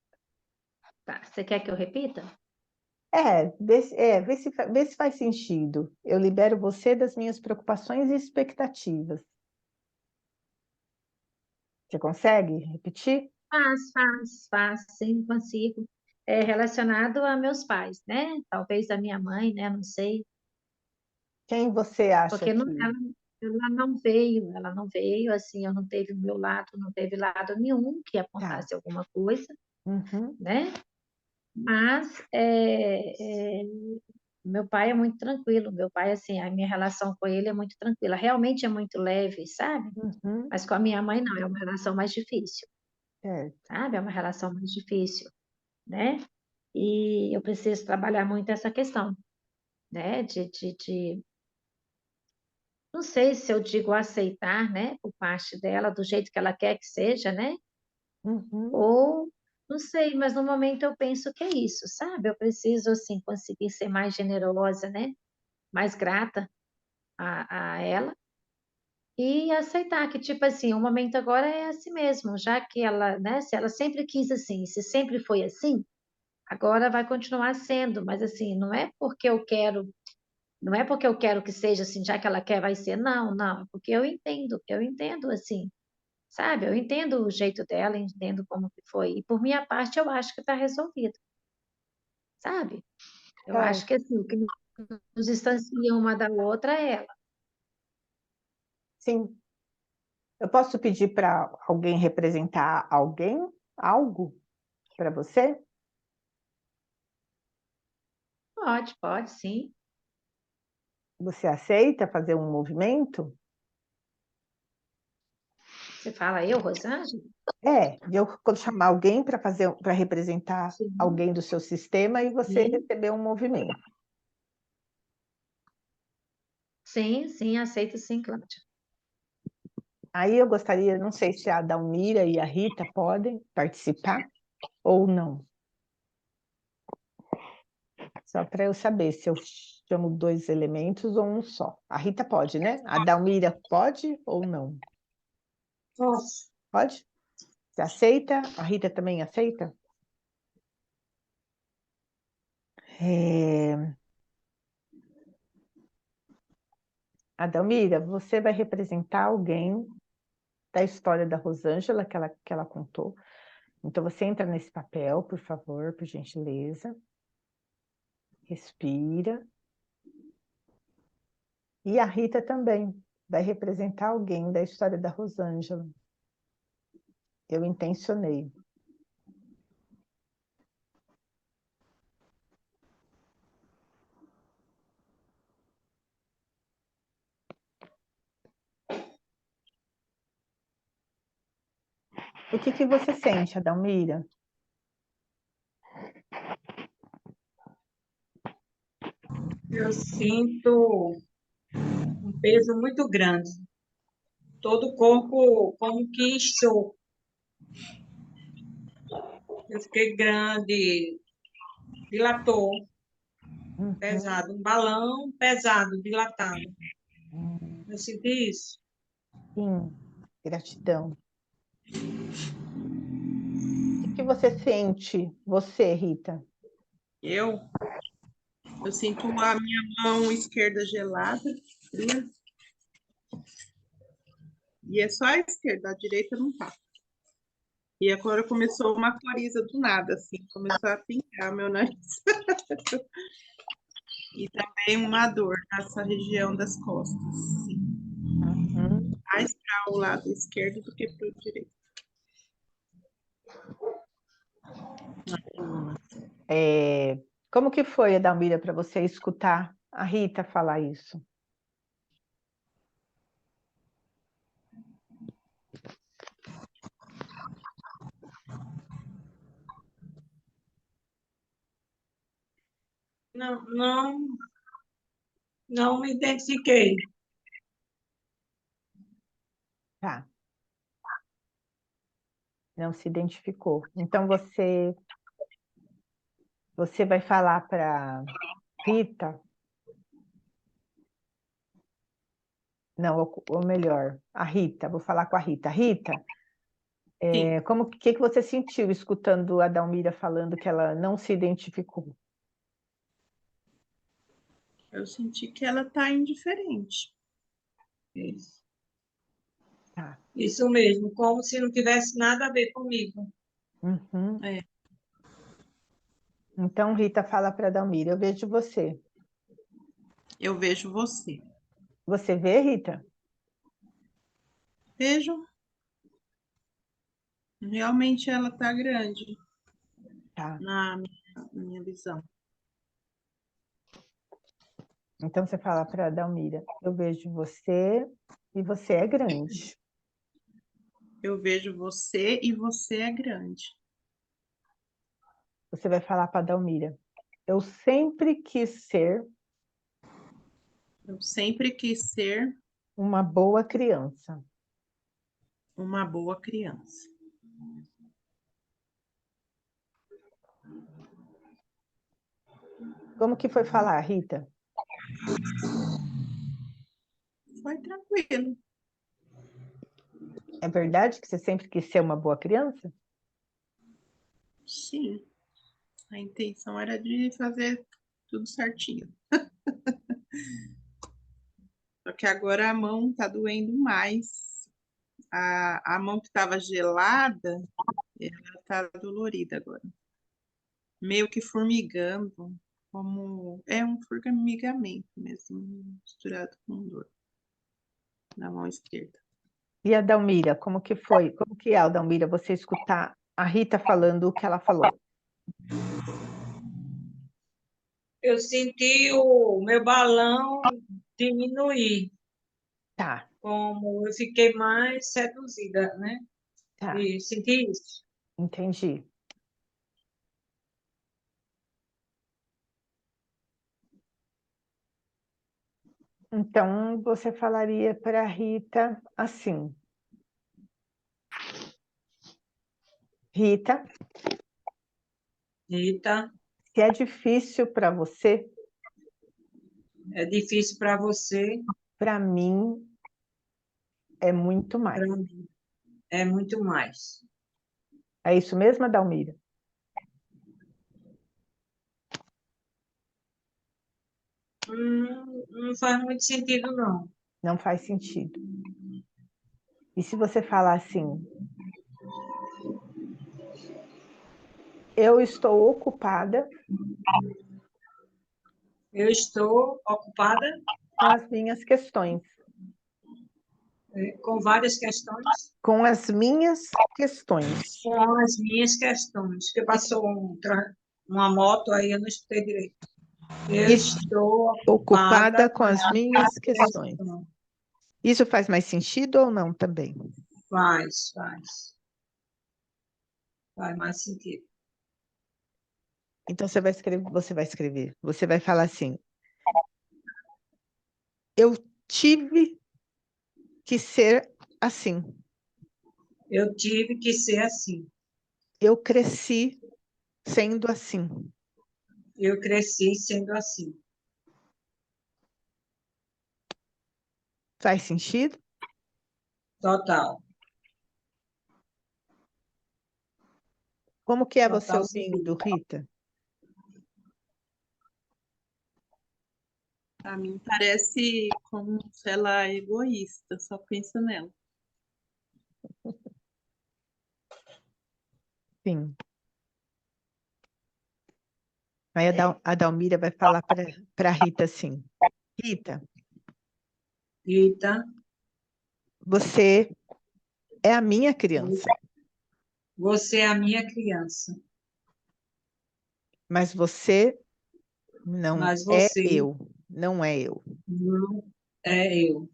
tá, você quer que eu repita? Vê se faz sentido. Eu libero você das minhas preocupações e expectativas. Você consegue repetir? Faz, sim, consigo. É relacionado a meus pais, né? Talvez a minha mãe, né? Não sei. Quem você acha Porque que... ela não veio, assim, eu não teve o meu lado, não teve lado nenhum que Tá. apontasse alguma coisa, Uhum, né? Mas meu pai é muito tranquilo, meu pai, assim, a minha relação com ele é muito tranquila, realmente é muito leve, sabe? uhum, Mas com a minha mãe não, é uma relação mais difícil, certo. sabe? É uma relação mais difícil, né? E eu preciso trabalhar muito essa questão, né? Não sei se eu digo aceitar, né? Por parte dela, do jeito que ela quer que seja, né? Uhum, Ou não sei, mas no momento eu penso que é isso, sabe? Eu preciso, assim, conseguir ser mais generosa, né? Mais grata a ela e aceitar que, tipo assim, o momento agora é assim mesmo, já que ela, né? Se ela sempre quis assim, se sempre foi assim, agora vai continuar sendo, mas assim, não é porque eu quero que seja assim, já que ela quer, vai ser, não, é porque eu entendo assim, sabe? Eu entendo o jeito dela, entendo como que foi, e por minha parte eu acho que está resolvido, sabe? Eu acho que certo. assim, o que nos distancia uma da outra é ela. Sim. Eu posso pedir para alguém representar alguém, algo para você? Pode, sim. Você aceita fazer um movimento? Você fala eu, Rosângela? De eu chamar alguém para fazer, para representar Sim, alguém do seu sistema e você sim, receber um movimento. sim, aceito sim, Cláudia. Aí eu gostaria, não sei se a Dalmira e a Rita podem participar ou não. Só para eu saber se eu chamo dois elementos ou um só. A Rita pode, né? A Dalmira pode ou não? Posso. Pode? Você aceita? A Rita também aceita? É... Adalmira, você vai representar alguém da história da Rosângela que ela contou. Então, você entra nesse papel, por favor, por gentileza. Respira. E a Rita também vai representar alguém da história da Rosângela. Eu intencionei. O que você sente, Adalmira? Eu sinto um peso muito grande. Todo o corpo como que inchou. Eu fiquei grande, dilatou, Uhum. pesado. Um balão pesado, dilatado. Hum, Eu senti isso. Sim, gratidão. O que você sente, você, Rita? Eu, eu sinto a minha mão esquerda gelada, fria, e é só a esquerda, a direita não tá. E agora começou uma coriza do nada, assim, começou a pingar meu nariz. E também uma dor nessa região das costas, assim, Uhum. mais para o lado esquerdo do que para o direito. Na coluna. Como que foi, Adalmira, para você escutar a Rita falar isso? Não, não me identifiquei. Tá. Não se identificou. Então, você vai falar para Rita, não, ou melhor, a Rita, vou falar com a Rita. Rita, Sim, como que você sentiu escutando a Dalmira falando que ela não se identificou? eu senti que ela tá indiferente. Isso. Tá. Isso mesmo, como se não tivesse nada a ver comigo. Uhum. É, Então, Rita fala para a Dalmira, eu vejo você. eu vejo você. Você vê, Rita? Vejo, realmente ela tá grande Tá. na minha visão. Então, você fala para a Dalmira, eu vejo você e você é grande. Eu vejo você e você é grande. Você vai falar para a Dalmira, eu sempre quis ser Eu sempre quis ser uma boa criança. uma boa criança. Como que foi falar, Rita? Foi tranquilo. É verdade que você sempre quis ser uma boa criança? Sim, a intenção era de fazer tudo certinho. Só que agora a mão tá doendo mais. A mão que estava gelada, ela tá dolorida agora. Meio que formigando, como é um formigamento mesmo, misturado com dor na mão esquerda. E a Dalmira, como que foi? Como que é, a Dalmira, você escutar a Rita falando o que ela falou? Eu senti o meu balão diminuir, Tá, como eu fiquei mais reduzida, né? tá, E senti isso. entendi. Então, você falaria para a Rita assim, Rita, Eita, se é difícil para você, é difícil para você, para mim é muito mais. para mim é muito mais. É isso mesmo, Dalmira? Não faz muito sentido, não. Não faz sentido. E se você falar assim, eu estou ocupada Eu estou ocupada com as minhas questões. com várias questões, Com as minhas questões. com as minhas questões, que passou uma moto aí, eu não escutei direito. Eu Isso, estou ocupada ocupada com com as as minhas minhas questões. questões. Isso faz mais sentido ou não também? Faz. Faz mais sentido. Então você vai falar assim: eu tive que ser assim. Eu tive que ser assim. Eu cresci sendo assim. Eu cresci sendo assim. Faz sentido? Total. Como que é você Total ouvindo, sentido. Rita? A mim parece como se ela é egoísta, só pensa nela. Sim. Aí a Dalmira vai falar para a Rita assim: Rita, Rita, você é a minha criança, você é a minha criança, mas você não mas é você eu, não é eu. não é eu.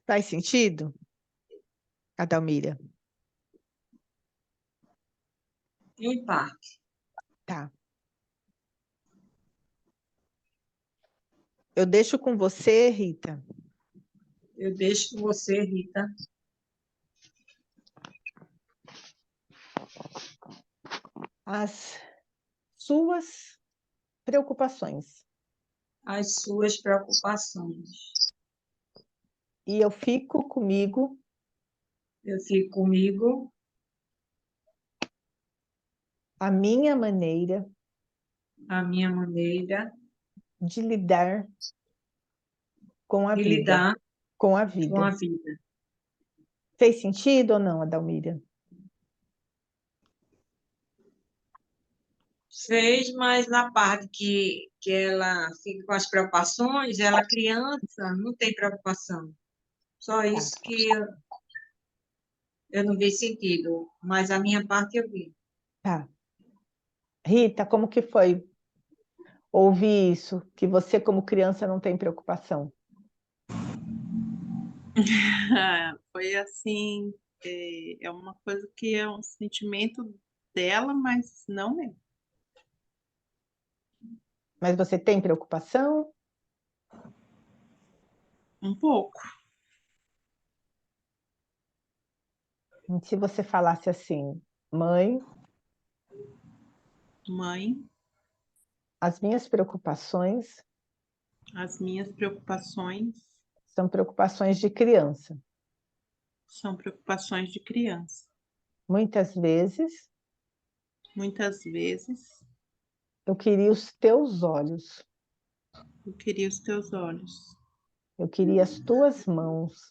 Faz sentido, Adalmira? Em parte. Tá. Eu deixo com você, Rita, Eu deixo com você, Rita. As suas preocupações. As suas preocupações. E eu fico comigo Eu fico comigo, a minha maneira a minha maneira de lidar com a de vida. lidar Com a com a vida. vida. Fez sentido ou não, Adalmíria? Fez, mas na parte que ela fica com as preocupações, ela criança, não tem preocupação. Só Tá. isso que eu não vi sentido, mas a minha parte eu vi. Tá. Rita, como que foi ouvir isso? Que você, como criança, não tem preocupação? Foi assim, é uma coisa que é um sentimento dela, mas não meu. Mas você tem preocupação? Um pouco. E se você falasse assim, mãe, Mãe, as minhas preocupações as minhas preocupações são preocupações de criança. são preocupações de criança. Muitas vezes Muitas vezes eu queria os teus olhos, eu queria os teus olhos eu queria as tuas mãos,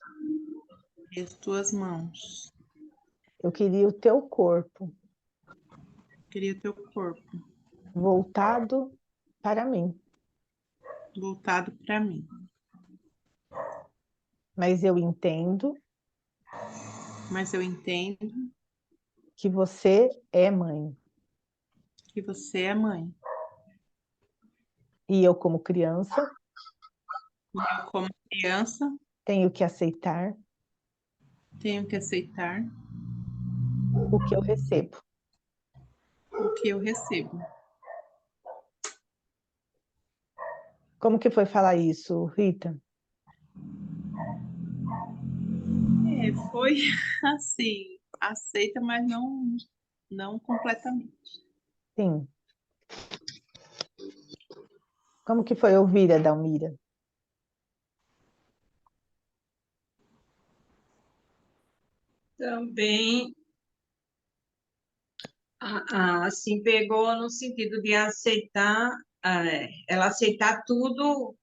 e as tuas mãos, eu queria o teu corpo eu queria o teu corpo voltado para mim. voltado para mim. Mas eu entendo Mas eu entendo que você é mãe. que você é mãe. E eu, como criança, E eu, como criança, tenho que aceitar tenho que aceitar o que eu recebo. o que eu recebo. Como que foi falar isso, Rita? Foi assim, aceita, mas não completamente. Sim. Como que foi ouvir a Dalmira? Também, assim, pegou no sentido de aceitar, ela aceitar tudo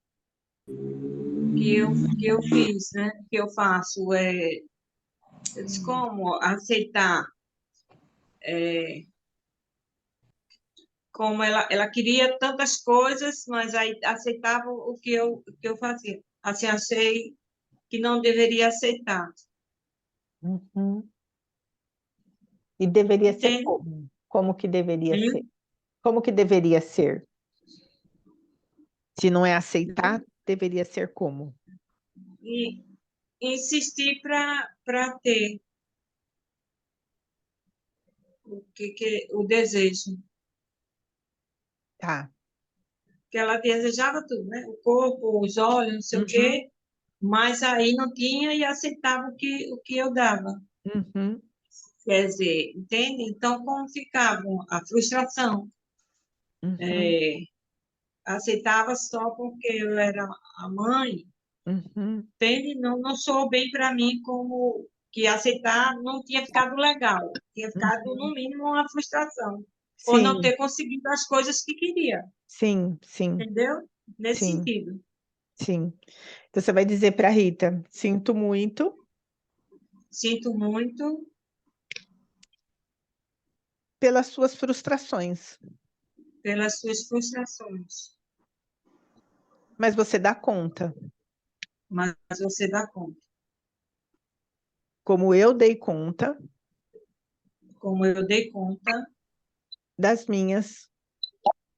que eu fiz, né? Que eu faço. Eu disse, como aceitar? Como ela queria tantas coisas, mas aí aceitava o que eu fazia. Assim, achei que não deveria aceitar. Uhum. E deveria ser Entende? como? Como que deveria ser? Sim. Como que deveria ser? Se não é aceitar, deveria ser como? E insistir para ter o desejo. Tá. Que ela desejava tudo, né? O corpo, os olhos, não sei o Uhum. quê, mas aí não tinha e aceitava o que eu dava. Uhum. Quer dizer, entende? Então, como ficava a frustração? Uhum. É, aceitava só porque eu era a mãe, Uhum. entende? Não soou bem para mim como que aceitar não tinha ficado legal, tinha ficado, Uhum. no mínimo, uma frustração, por não Sim, ter conseguido as coisas que queria, sim, sim, entendeu? Nesse sim, sentido. sim. Então você vai dizer para Rita, sinto muito Sinto muito pelas suas frustrações, pelas suas frustrações, mas você dá conta, mas você dá conta, como eu dei conta como eu dei conta das minhas.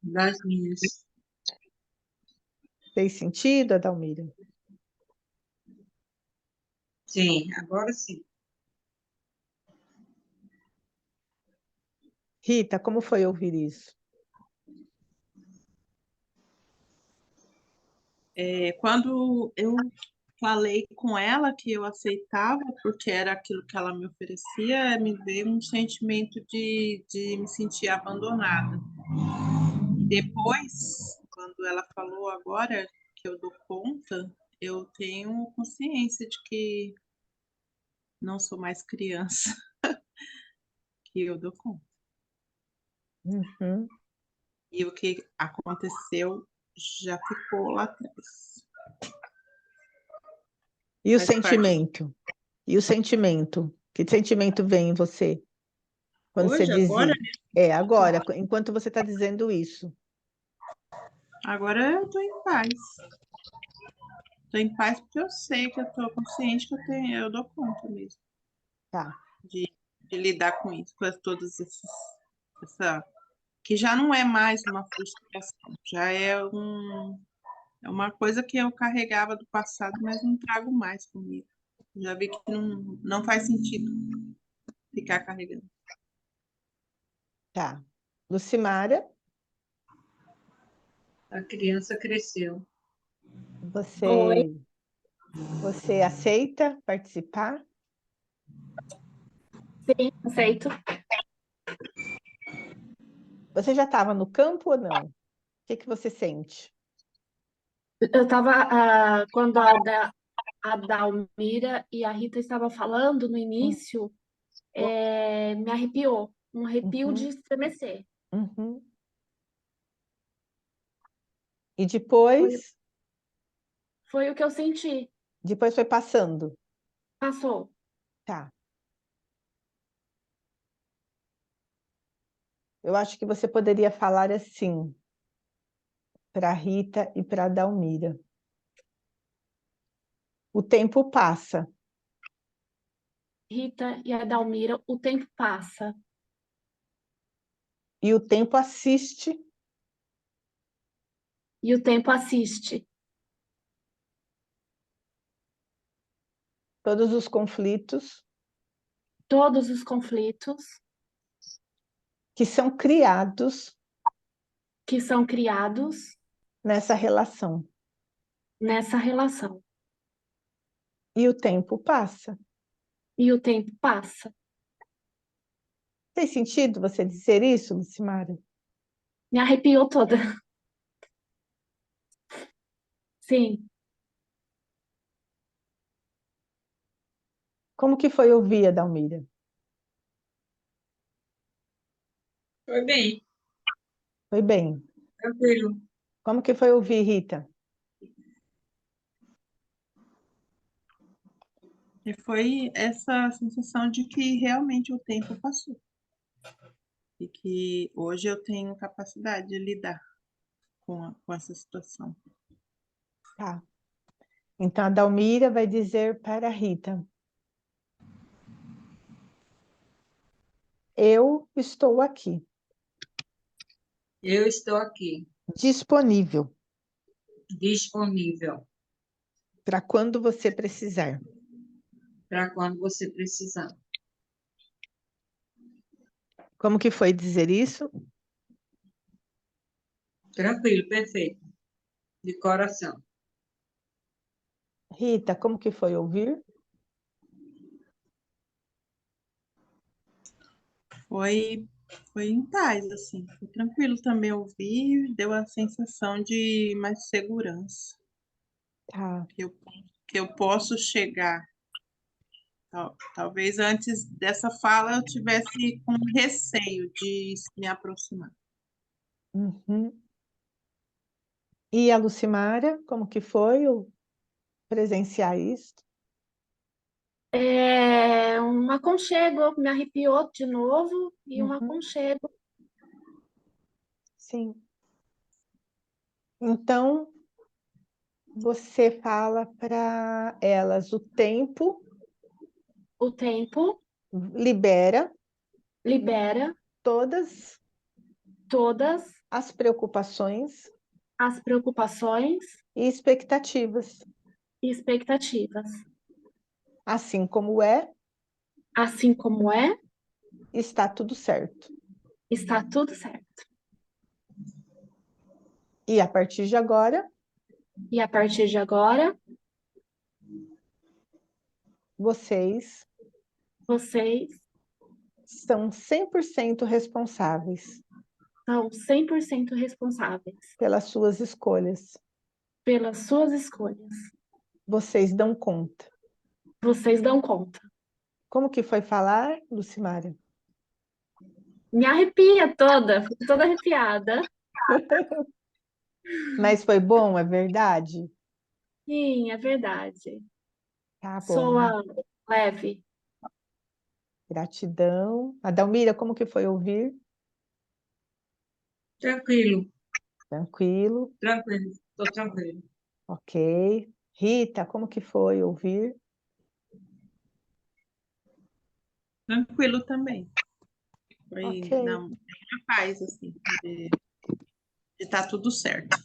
das minhas. Fez sentido, Adalmira? Sim, agora sim. Rita, como foi ouvir isso? Quando eu falei com ela que eu aceitava, porque era aquilo que ela me oferecia, me veio um sentimento de me sentir abandonada. Depois, quando ela falou agora que eu dou conta, eu tenho consciência de que não sou mais criança, que eu dou conta. Uhum. E o que aconteceu já ficou lá atrás. E o Faz parte. sentimento? E o sentimento? Que sentimento vem em você quando você Hoje, diz agora, isso? É, agora, enquanto você está dizendo isso. agora eu estou em paz. Estou em paz porque eu sei que eu estou consciente que eu dou conta mesmo Tá. de lidar com isso, com todos esses, que já não é mais uma frustração, já é uma coisa que eu carregava do passado, mas não trago mais comigo. Já vi que não faz sentido ficar carregando. Tá. Lucimara, A criança cresceu. Oi. você aceita participar? Sim, aceito. Você já estava no campo ou não? O que você sente? Eu estava, quando a Dalmira e a Rita estavam falando no início, me arrepiou, um arrepio de Uhum, estremecer. uhum. E Foi, depois, foi o que eu senti. depois foi passando. Passou. Tá. Eu acho que você poderia falar assim para Rita e para Dalmira. O tempo passa Rita e a Dalmira, o tempo passa e o tempo assiste e o tempo assiste todos os conflitos todos os conflitos que são criados que são criados nessa relação. nessa relação. E o tempo passa. E o tempo passa. Tem sentido você dizer isso, Lucimara? Me arrepiou toda. Sim. Como que foi ouvir a Dalmira? Foi bem, Foi bem. tranquilo. Como que foi ouvir, Rita? E foi essa sensação de que realmente o tempo passou. E que hoje eu tenho capacidade de lidar com essa situação. Tá. Então, a Dalmira vai dizer para a Rita: eu estou aqui, Eu estou aqui, disponível disponível para quando você precisar. para quando você precisar. Como que foi dizer isso? Tranquilo, perfeito, de coração. Rita, como que foi ouvir? Foi em paz, assim. Foi tranquilo também ouvir, deu a sensação de mais segurança. Tá. Que eu posso chegar. Talvez antes dessa fala eu tivesse com receio de me aproximar. Uhum. E a Lucimara, como que foi presenciar isso? Um aconchego, me arrepiou de novo e um Uhum. aconchego. Sim. Então, você fala para elas: o tempo O tempo libera libera todas todas as preocupações as preocupações e expectativas. e expectativas. Assim como Assim como é, está tudo certo. está tudo certo. E a partir de agora, E a partir de agora, vocês Vocês são 100% responsáveis são 100% responsáveis pelas suas escolhas. pelas suas escolhas. Vocês dão conta. Vocês dão conta. Como que foi falar, Lucimária? Me arrepia toda, fico toda arrepiada. Mas foi bom, é verdade? Sim, é verdade. Tá bom. Soa leve. Gratidão. Adalmira, como que foi ouvir? Tranquilo, Tranquilo. tranquilo, estou tranquilo. Ok. Rita, como que foi ouvir? Tranquilo também. Foi Ok. na paz, assim, de estar tudo certo.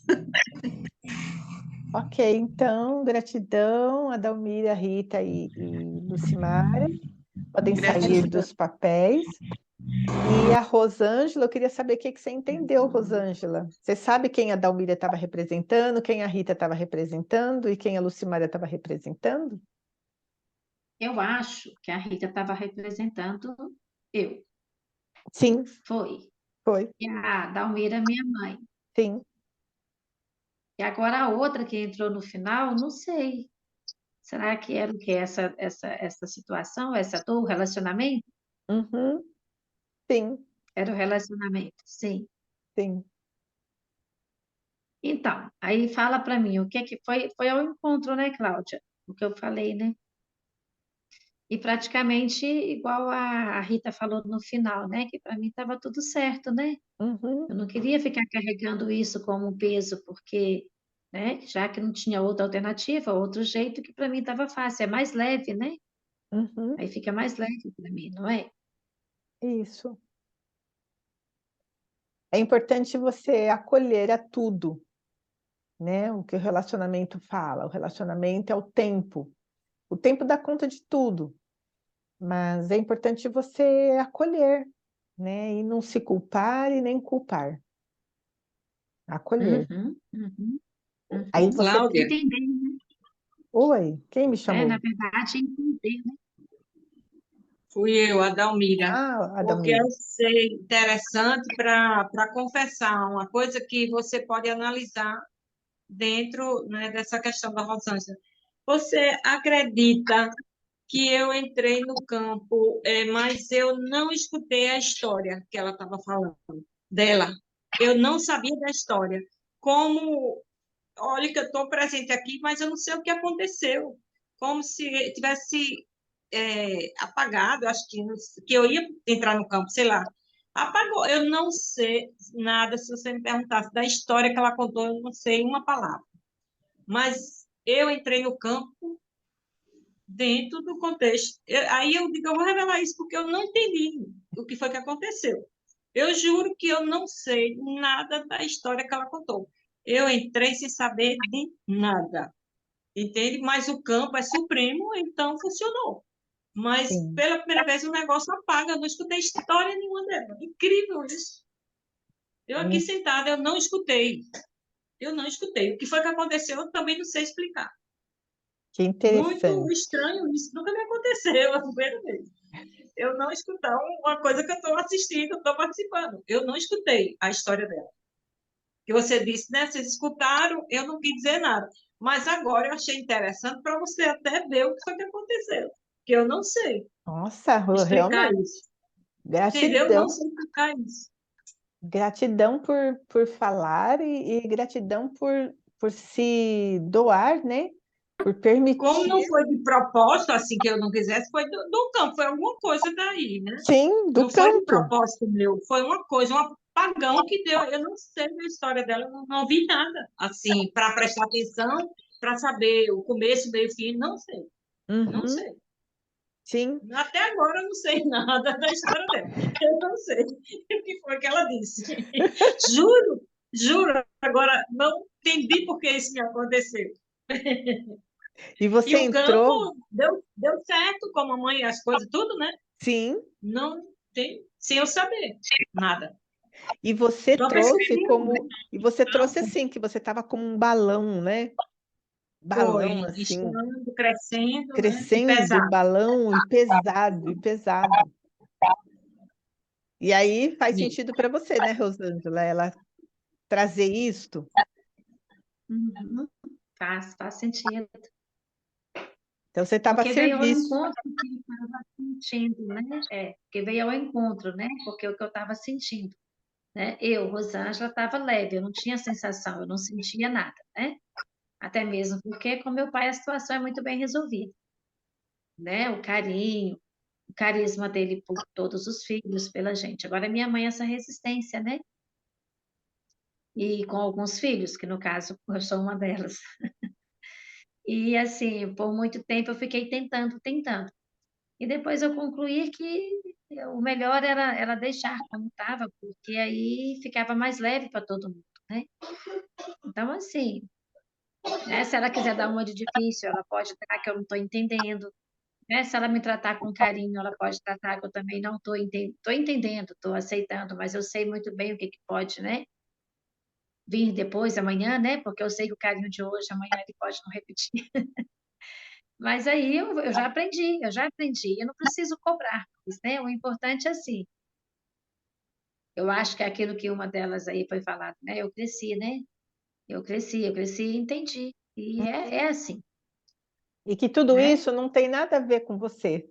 Ok, então, gratidão, Adalmira, Rita e Lucimara. Podem sair Gratidão. dos papéis. E a Rosângela, eu queria saber o que você entendeu, Rosângela. Você sabe quem a Adalmira estava representando, quem a Rita estava representando e quem a Lucimara estava representando? Eu acho que a Rita estava representando eu. Sim, Foi. foi. E a Dalmira, minha mãe. Sim. E agora a outra que entrou no final, não sei. Será que era o que? Essa situação, essa dor, o relacionamento? Uhum. Sim, Era o relacionamento, sim. sim. Então, aí fala para mim, o que que foi? Foi ao encontro, né, Cláudia? O que eu falei, né? E praticamente igual a Rita falou no final, né? Que para mim estava tudo certo, né? Uhum. Eu não queria ficar carregando isso como um peso, porque, né? Já que não tinha outra alternativa, outro jeito que para mim estava fácil, é mais leve, né? Uhum. Aí fica mais leve para mim, não é? Isso. É importante você acolher a tudo, né? O que o relacionamento fala. O relacionamento é o tempo. O tempo dá conta de tudo, mas é importante você acolher, né? E não se culpar e nem culpar. Acolher. Uhum, uhum, Aí uhum. você. Cláudia, Entender, né? Oi, quem me É, na chamou? verdade, entender, né? fui eu, a Dalmira, Ah, porque Adalmira. eu sei interessante para confessar uma coisa que você pode analisar dentro, né, dessa questão da Rosângela. Você acredita que eu entrei no campo, mas eu não escutei a história que ela estava falando dela. Eu não sabia da história. Como, olha que eu estou presente aqui, mas eu não sei o que aconteceu. Como se tivesse apagado, acho que eu ia entrar no campo, sei lá. Apagou. Eu não sei nada, se você me perguntasse da história que ela contou, eu não sei uma palavra. Mas eu entrei no campo dentro do contexto. Aí eu digo, eu vou revelar isso porque eu não entendi o que foi que aconteceu. Eu juro que eu não sei nada da história que ela contou. Eu entrei sem saber de nada, entende? Mas o campo é supremo, então funcionou. Mas Sim. pela primeira vez o negócio apaga, eu não escutei história nenhuma dela. Incrível isso. Eu aqui sentada, eu não escutei. Eu não escutei. O que foi que aconteceu, eu também não sei explicar. Que Muito interessante. estranho, isso nunca me aconteceu a primeira vez. Eu não escutar uma coisa que eu estou assistindo, estou participando. Eu não escutei a história dela. Que você disse, né? Vocês escutaram, eu não quis dizer nada. Mas agora eu achei interessante para você até ver o que foi que aconteceu. Que eu não sei Nossa, explicar realmente. isso. Entendeu? Gratidão, Não sei explicar isso. gratidão por falar e gratidão por se doar, né? Por Como permitir, não foi de propósito, assim, que eu não quisesse, foi do campo, foi alguma coisa daí, né? sim, do Não foi de campo. propósito meu, foi uma coisa, um apagão que deu. Eu não sei da história dela, eu não ouvi nada, assim, para prestar atenção, para saber o começo, meio, fim, não sei, não Uhum, sei. sim, Até agora eu não sei nada da história dela. Eu não sei o que foi que ela disse. Juro, juro, agora não entendi por que isso me aconteceu. e E você o entrou, campo deu certo com a mamãe, as coisas, tudo, né? sim, Não tem, sem eu saber, nada. e você Só trouxe percebi como, e você trouxe assim, que você estava como um balão, né? balão, Foi assim, inchando, crescendo, né? E crescendo o pesado. balão e pesado, e pesado. E aí faz Isso. sentido para você, né, Rosângela? Ela trazer isto. Uhum. Faz sentido. Então você estava a Porque veio ao serviço. encontro do que eu estava sentindo, né? Porque veio ao encontro, né? Porque o que eu estava sentindo, né? Eu, Rosângela, estava leve, eu não tinha sensação, eu não sentia nada, né? Até mesmo porque com meu pai a situação é muito bem resolvida, né? O carinho, o carisma dele por todos os filhos, pela gente. Agora, minha mãe, essa resistência, né? E com alguns filhos, que no caso eu sou uma delas. E assim, por muito tempo eu fiquei tentando. E depois eu concluí que o melhor era deixar como estava, porque aí ficava mais leve para todo mundo, né? Então, assim, né, se ela quiser dar uma de difícil, ela pode dar que eu não estou entendendo, né? Se ela me tratar com carinho, ela pode tratar que eu também não estou entendendo, estou aceitando, mas eu sei muito bem o que que pode, né? Vir depois, amanhã, né? Porque eu sei que o carinho de hoje, amanhã ele pode não repetir. Mas aí eu já aprendi, eu não preciso cobrar, né? O importante é assim, eu acho que é aquilo que uma delas aí foi falado, né? Eu cresci, né? Eu cresci e entendi. E é assim, E que tudo né? isso não tem nada a ver com você.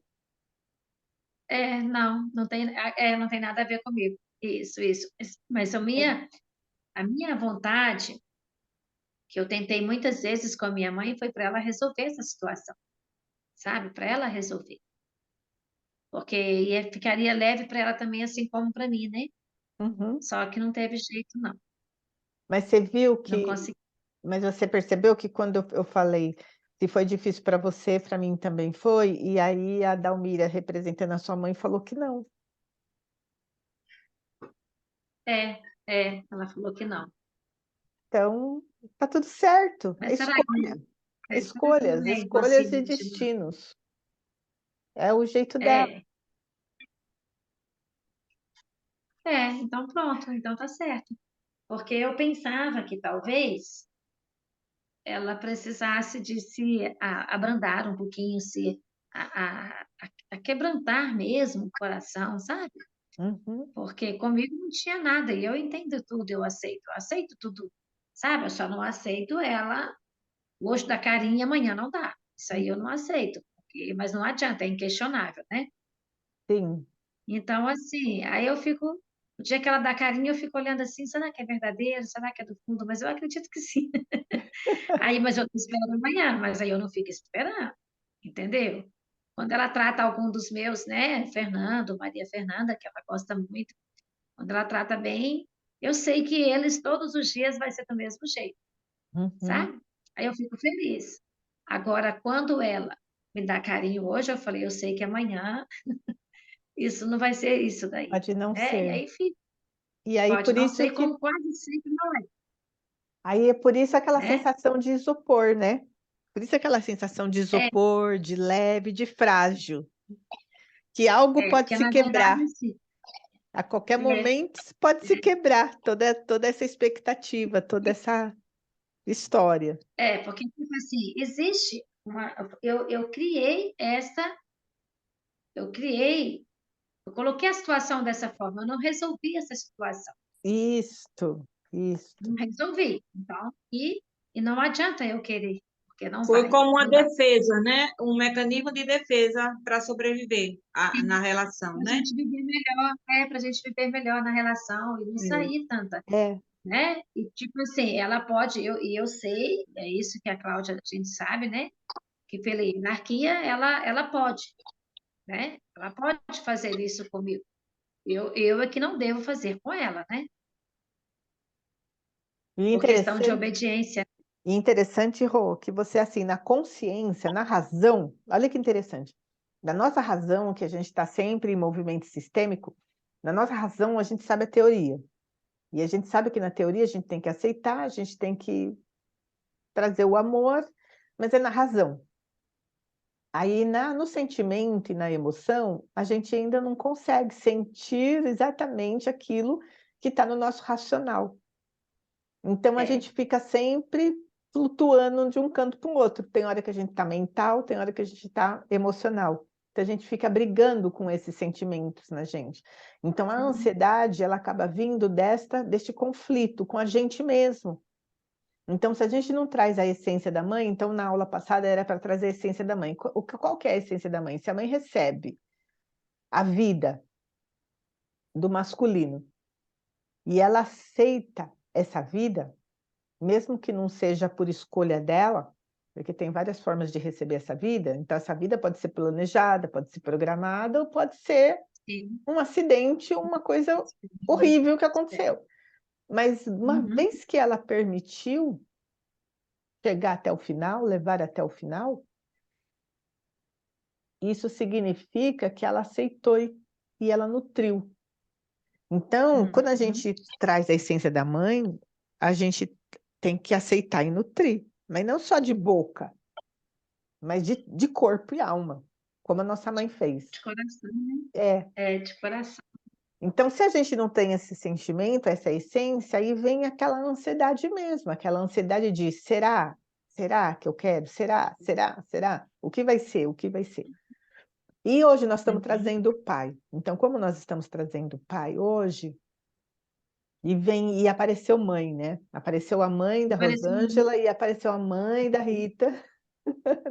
Não tem nada a ver comigo. Isso. Mas a minha vontade, que eu tentei muitas vezes com a minha mãe, foi para ela resolver essa situação, sabe? Para ela resolver. Porque ficaria leve para ela também, assim como para mim, né? Uhum. Só que não teve jeito, não. Mas você viu Não que. consegui. Mas você percebeu que quando eu falei se foi difícil para você, para mim também foi, e aí a Dalmira, representando a sua mãe, falou que não. Ela falou que não. Então, tá tudo certo. É Mas escolha. será que não é igual Escolhas e acidente, não? destinos. É o jeito dela. É, então pronto, então tá certo. Porque eu pensava que talvez ela precisasse de se abrandar um pouquinho, a quebrantar mesmo o coração, sabe? Uhum. Porque comigo não tinha nada, e eu entendo tudo, eu aceito tudo, sabe? Eu só não aceito ela hoje dá carinho e amanhã não dá. Isso aí eu não aceito, mas não adianta, é inquestionável, né? Sim. Então, assim, aí eu fico, o dia que ela dá carinho, eu fico olhando assim, será que é verdadeiro? Será que é do fundo? Mas eu acredito que sim. Aí, mas eu tô esperando amanhã, mas aí eu não fico esperando, entendeu? Quando ela trata algum dos meus, né, Fernando, Maria Fernanda, que ela gosta muito, quando ela trata bem, eu sei que eles todos os dias vai ser do mesmo jeito, Uhum. sabe? Aí eu fico feliz. Agora, quando ela me dá carinho hoje, eu falei, eu sei que amanhã isso não vai ser isso daí, Pode não né? E ser. aí fica. E aí, Pode por não isso ser que. como quase sempre não é, Aí é por isso aquela né? sensação de isopor, né? Por isso aquela sensação de É, isopor, de leve, de frágil. Que algo pode porque se na verdade, quebrar. assim, A qualquer é, momento pode se quebrar toda essa expectativa, toda essa história. porque, tipo assim, existe uma. Eu criei, eu coloquei a situação dessa forma, eu não resolvi essa situação, Isto, isto. não resolvi. Então, e não adianta eu querer, porque Foi como uma não dá. defesa, né? Um mecanismo de defesa para sobreviver na relação, Para a né? gente viver melhor, para a gente viver melhor na relação e não sair tanta, É, né? E tipo assim, ela pode, eu sei, é isso que a Cláudia, a gente sabe, né? Que pela hierarquia ela pode, né? Ela pode fazer isso comigo. Eu é que não devo fazer com ela, né? e Por questão de interessante, obediência. Rô, que você, assim, na consciência, na razão, olha que interessante, da nossa razão, que a gente está sempre em movimento sistêmico, na nossa razão a gente sabe a teoria. E a gente sabe que na teoria a gente tem que aceitar, a gente tem que trazer o amor, mas é na razão. Aí no sentimento e na emoção, a gente ainda não consegue sentir exatamente aquilo que está no nosso racional. Então a É, gente fica sempre flutuando de um canto para o outro. Tem hora que a gente está mental, tem hora que a gente está emocional. Então, a gente fica brigando com esses sentimentos na gente. Então, a ansiedade, ela acaba vindo deste conflito com a gente mesmo. Então, se a gente não traz a essência da mãe, então na aula passada era para trazer a essência da mãe. Qual que é a essência da mãe? Se a mãe recebe a vida do masculino e ela aceita essa vida, mesmo que não seja por escolha dela, porque tem várias formas de receber essa vida, então essa vida pode ser planejada, pode ser programada, ou pode ser Sim. um acidente, uma coisa horrível que aconteceu. Mas uma vez que ela permitiu chegar até o final, levar até o final, isso significa que ela aceitou e ela nutriu. Então, quando a gente traz a essência da mãe, a gente tem que aceitar e nutrir, mas não só de boca, mas de corpo e alma, como a nossa mãe fez. De coração, né? De coração. Então, se a gente não tem esse sentimento, essa essência, aí vem aquela ansiedade mesmo, aquela ansiedade de será? Será que eu quero? Será? Será? Será? O que vai ser? O que vai ser? E hoje nós estamos trazendo o pai. Então, como nós estamos trazendo o pai hoje, e apareceu mãe, né? Apareceu a mãe da Rosângela e apareceu a mãe da Rita,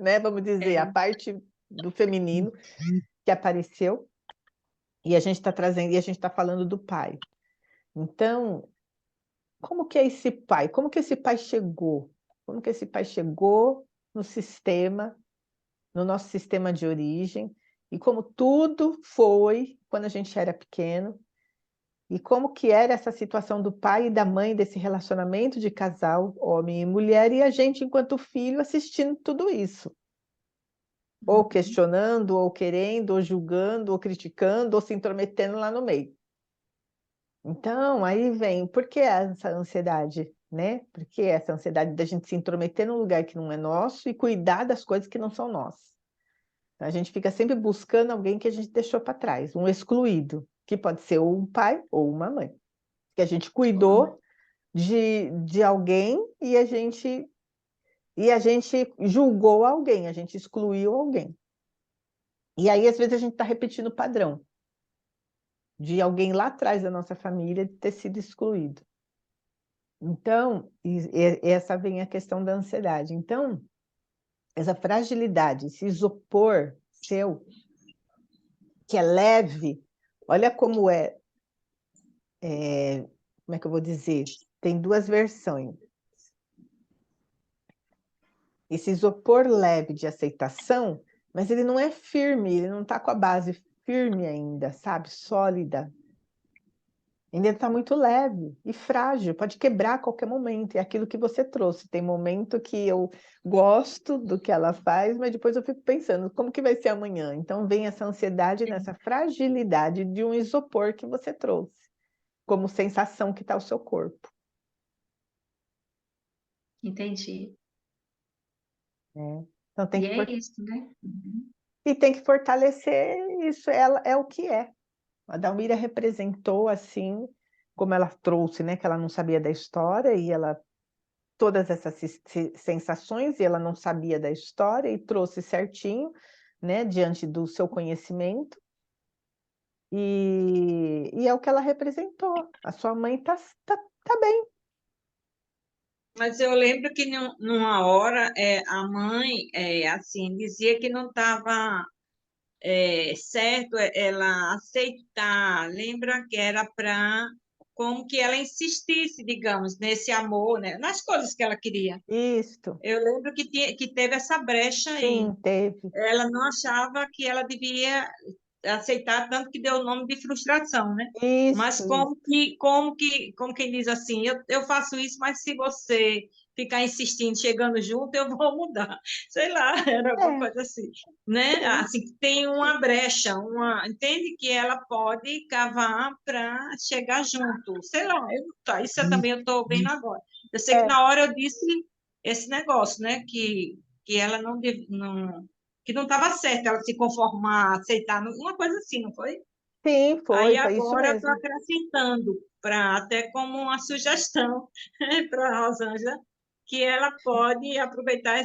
né? Vamos dizer, a parte do feminino que apareceu, e a gente está trazendo, e a gente está falando do pai. Então, como que é esse pai? Como que esse pai chegou? Como que esse pai chegou no sistema, no nosso sistema de origem, e como tudo foi quando a gente era pequeno, e como que era essa situação do pai e da mãe, desse relacionamento de casal, homem e mulher, e a gente, enquanto filho, assistindo tudo isso. Ou questionando, ou querendo, ou julgando, ou criticando, ou se intrometendo lá no meio. Então, aí vem, por que essa ansiedade, né? Por que essa ansiedade da gente se intrometer num lugar que não é nosso e cuidar das coisas que não são nossas? Então, a gente fica sempre buscando alguém que a gente deixou para trás, um excluído, que pode ser ou um pai ou uma mãe. Que a gente cuidou de alguém e a gente julgou alguém, a gente excluiu alguém. E aí, às vezes, a gente está repetindo o padrão de alguém lá atrás da nossa família ter sido excluído. Então, essa vem a questão da ansiedade. Então, essa fragilidade, esse isopor seu, que é leve, olha como como é que eu vou dizer? Tem duas versões. Esse isopor leve de aceitação, mas ele não é firme, ele não está com a base firme ainda, sabe? Sólida. Ainda está muito leve e frágil, pode quebrar a qualquer momento. É aquilo que você trouxe. Tem momento que eu gosto do que ela faz, mas depois eu fico pensando, como que vai ser amanhã? Então vem essa ansiedade nessa fragilidade de um isopor que você trouxe, como sensação que está o seu corpo. Entendi. Então tem E que é isso, né? E tem que fortalecer isso, ela é o que é. A Dalmira representou assim, como ela trouxe, né, que ela não sabia da história e ela todas essas sensações e ela não sabia da história e trouxe certinho, né, diante do seu conhecimento. E é o que ela representou. A sua mãe tá bem. Mas eu lembro que numa hora a mãe assim dizia que não estava certo ela aceitar. Lembra que era para como que ela insistisse, digamos, nesse amor, né? Nas coisas que ela queria. Isso. Eu lembro que teve essa brecha aí. Sim, teve. Ela não achava que ela devia aceitar, tanto que deu o nome de frustração, né? Mas Isso. como quem diz assim, eu faço isso, mas se você ficar insistindo, chegando junto, eu vou mudar. Sei lá, era alguma coisa assim, né? Sim. Assim, tem uma brecha, entende que ela pode cavar para chegar junto. Sei lá, isso também eu estou vendo agora. Eu sei que na hora eu disse esse negócio, né? Que ela que não estava certo ela se conformar, aceitar, uma coisa assim, não foi? Sim, Aí foi isso agora eu estou mesmo. acrescentando, até como uma sugestão para a Rosângela, que ela pode aproveitar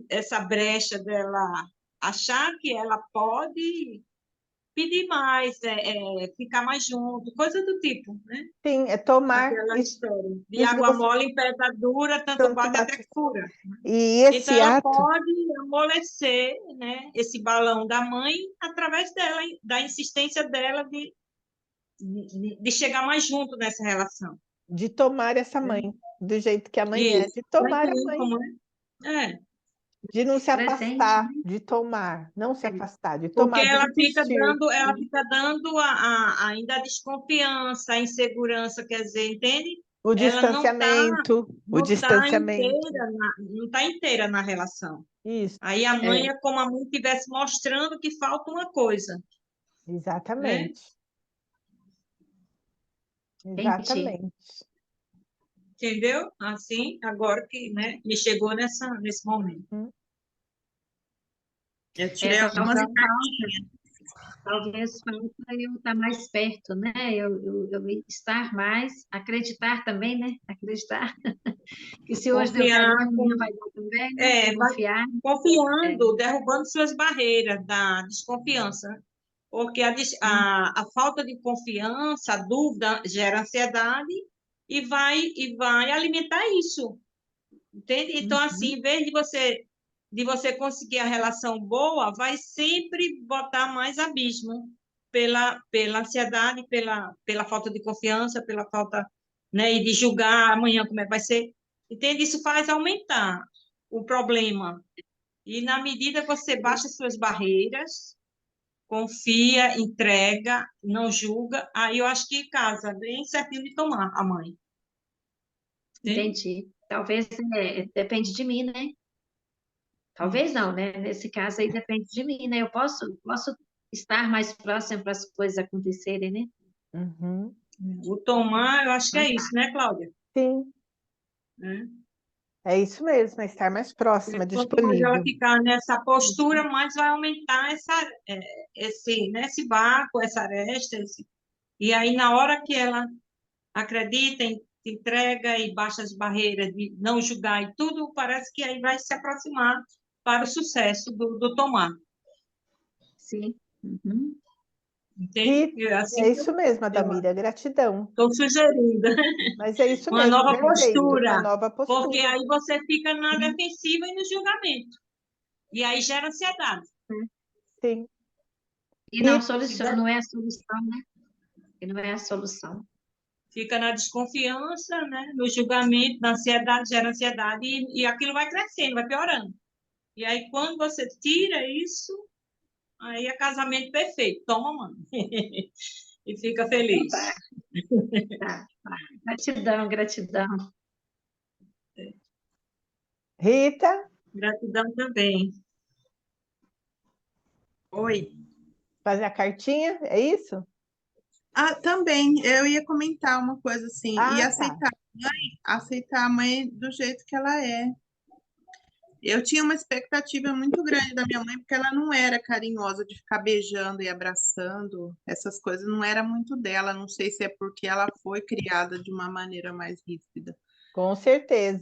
essa brecha dela, achar que ela pode pedir mais, ficar mais junto, coisa do tipo, né? Sim, é tomar Aquela história de isso que água você mole em pedra dura, tanto tanto bate até bate. que fura. E Então, esse ela ato, pode amolecer, né, esse balão da mãe através dela, da insistência dela de chegar mais junto nessa relação. de tomar essa Né? mãe, do jeito que a mãe é, Isso. de Tá tomar a entendendo mãe, como é? É. de não se Presente, afastar, né? de tomar, não se afastar, de Porque tomar, de insistir. ela fica dando ainda a desconfiança, a insegurança, quer dizer, entende? O Ela distanciamento, o não tá distanciamento. inteira não tá inteira na relação. Isso, Aí a mãe é, é como a mãe estivesse mostrando que falta uma coisa, né? exatamente, Entendi. exatamente. Entendeu? Assim, agora que, né, me chegou nesse momento. Hum. Eu tirei algumas Talvez falta eu estar mais perto, né? Eu estar mais, acreditar também, né? Acreditar que se hoje deu Confiar, carinho, amanhã vai dar também, né? vai Confiar. É, confiando, derrubando suas barreiras da desconfiança. Porque a falta de confiança, a dúvida gera ansiedade e vai alimentar isso, entende? Então, assim, em vez de você conseguir a relação boa, vai sempre botar mais abismo pela ansiedade, pela falta de confiança, pela falta, né, e de julgar amanhã como é que vai ser. Entende? Isso faz aumentar o problema. E na medida que você baixa suas barreiras, confia, entrega, não julga, aí eu acho que casa bem certinho de tomar a mãe. Entende? entendi. Talvez depende de mim, né? Talvez não, né? Nesse caso aí depende de mim, né? Eu posso estar mais próximo para as coisas acontecerem, né? Uhum. O tomar, eu acho que Então, é tá. isso, né, Cláudia? Sim, Né? é isso mesmo, é estar mais próxima, Quanto mais ela disponível. ficar nessa postura, mais vai aumentar esse vácuo, essa aresta. E aí, na hora que ela acredita, entrega e baixa as barreiras de não julgar e tudo, parece que aí vai se aproximar para o sucesso do tomar. Sim. Uhum. Entende? E É assim é que isso mesmo, eu Adamira, gratidão. estou sugerindo. Mas é isso Uma mesmo, nova perfeito, uma postura, nova porque postura. aí você fica na defensiva e no julgamento. E aí gera ansiedade. Sim. E não, Rita, solução, não é a solução, né? E não é a solução. Fica na desconfiança, né? No julgamento, na ansiedade, gera ansiedade e aquilo vai crescendo, vai piorando. E aí, quando você tira isso, aí é casamento perfeito. Toma, mano. E fica feliz. Tá, tá. Gratidão, gratidão. Rita, Gratidão também. Oi. fazer a cartinha, é isso? Ah, também, eu ia comentar uma coisa assim, e Ah, tá. aceitar a mãe do jeito que ela é. Eu tinha uma expectativa muito grande da minha mãe, porque ela não era carinhosa de ficar beijando e abraçando, essas coisas não era muito dela. Não sei se é porque ela foi criada de uma maneira mais ríspida. Com certeza.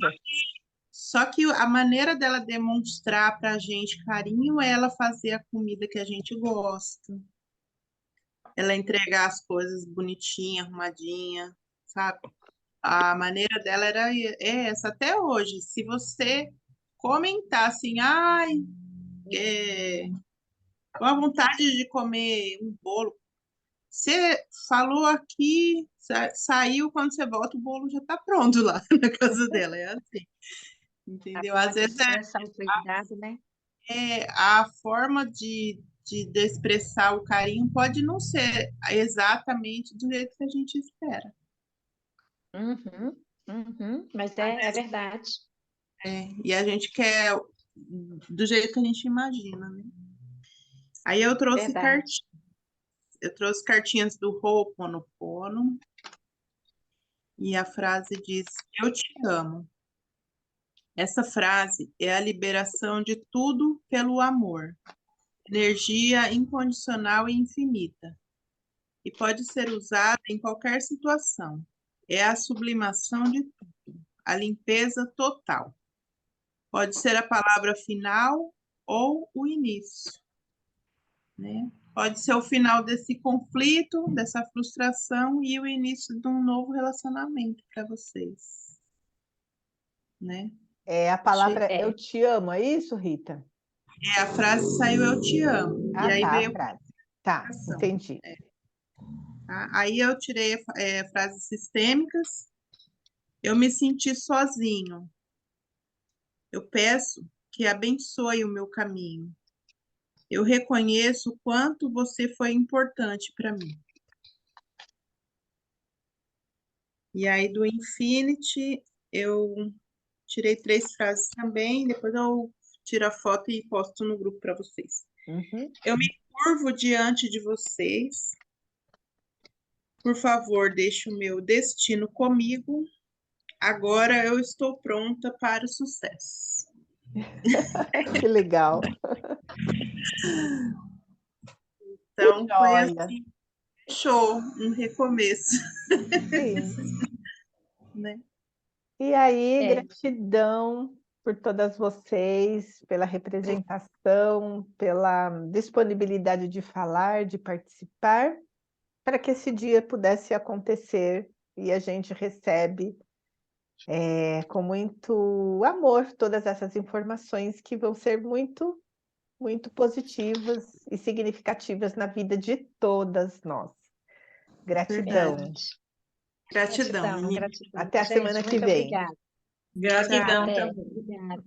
Só que a maneira dela demonstrar pra gente carinho é ela fazer a comida que a gente gosta, ela entregar as coisas bonitinha, arrumadinha, sabe? A maneira dela é essa até hoje. Se você comentar assim, ai, com a vontade de comer um bolo, você falou aqui, saiu, quando você volta, o bolo já tá pronto lá na casa dela. É assim, A entendeu? Às forma de vezes expressar o cuidado, né? a forma de expressar o carinho pode não ser exatamente do jeito que a gente espera. Uhum, uhum. Mas é verdade. E a gente quer do jeito que a gente imagina, né? Aí eu trouxe Verdade. cartinhas do Ho'oponopono e a frase diz: Eu te amo. Essa frase é a liberação de tudo pelo amor, energia incondicional e infinita, e pode ser usada em qualquer situação. É a sublimação de tudo, a limpeza total. Pode ser a palavra final ou o início, né? Pode ser o final desse conflito, dessa frustração e o início de um novo relacionamento para vocês, né? A palavra É. eu te amo, é isso, Rita? A frase saiu eu te amo. E aí Tá, veio a frase. Tá, comunicação, entendi. tá? Aí eu tirei frases sistêmicas. Eu me senti sozinho. Eu peço que abençoe o meu caminho. Eu reconheço o quanto você foi importante para mim. E aí do Infinity, eu tirei 3 frases também, depois eu tiro a foto e posto no grupo para vocês. Uhum. Eu me curvo diante de vocês. Por favor, deixe o meu destino comigo. Agora eu estou pronta para o sucesso. Que legal. Então, foi Joia. assim, show, um recomeço, Sim. né? E aí, É. gratidão por todas vocês, pela representação, pela disponibilidade de falar, de participar, para que esse dia pudesse acontecer e a gente recebe com muito amor todas essas informações que vão ser muito, muito positivas e significativas na vida de todas nós. Gratidão. Verdade. Gratidão, menina. Gratidão. Até a Gente, semana que muito vem. obrigada. Gratidão Até. também. Obrigada.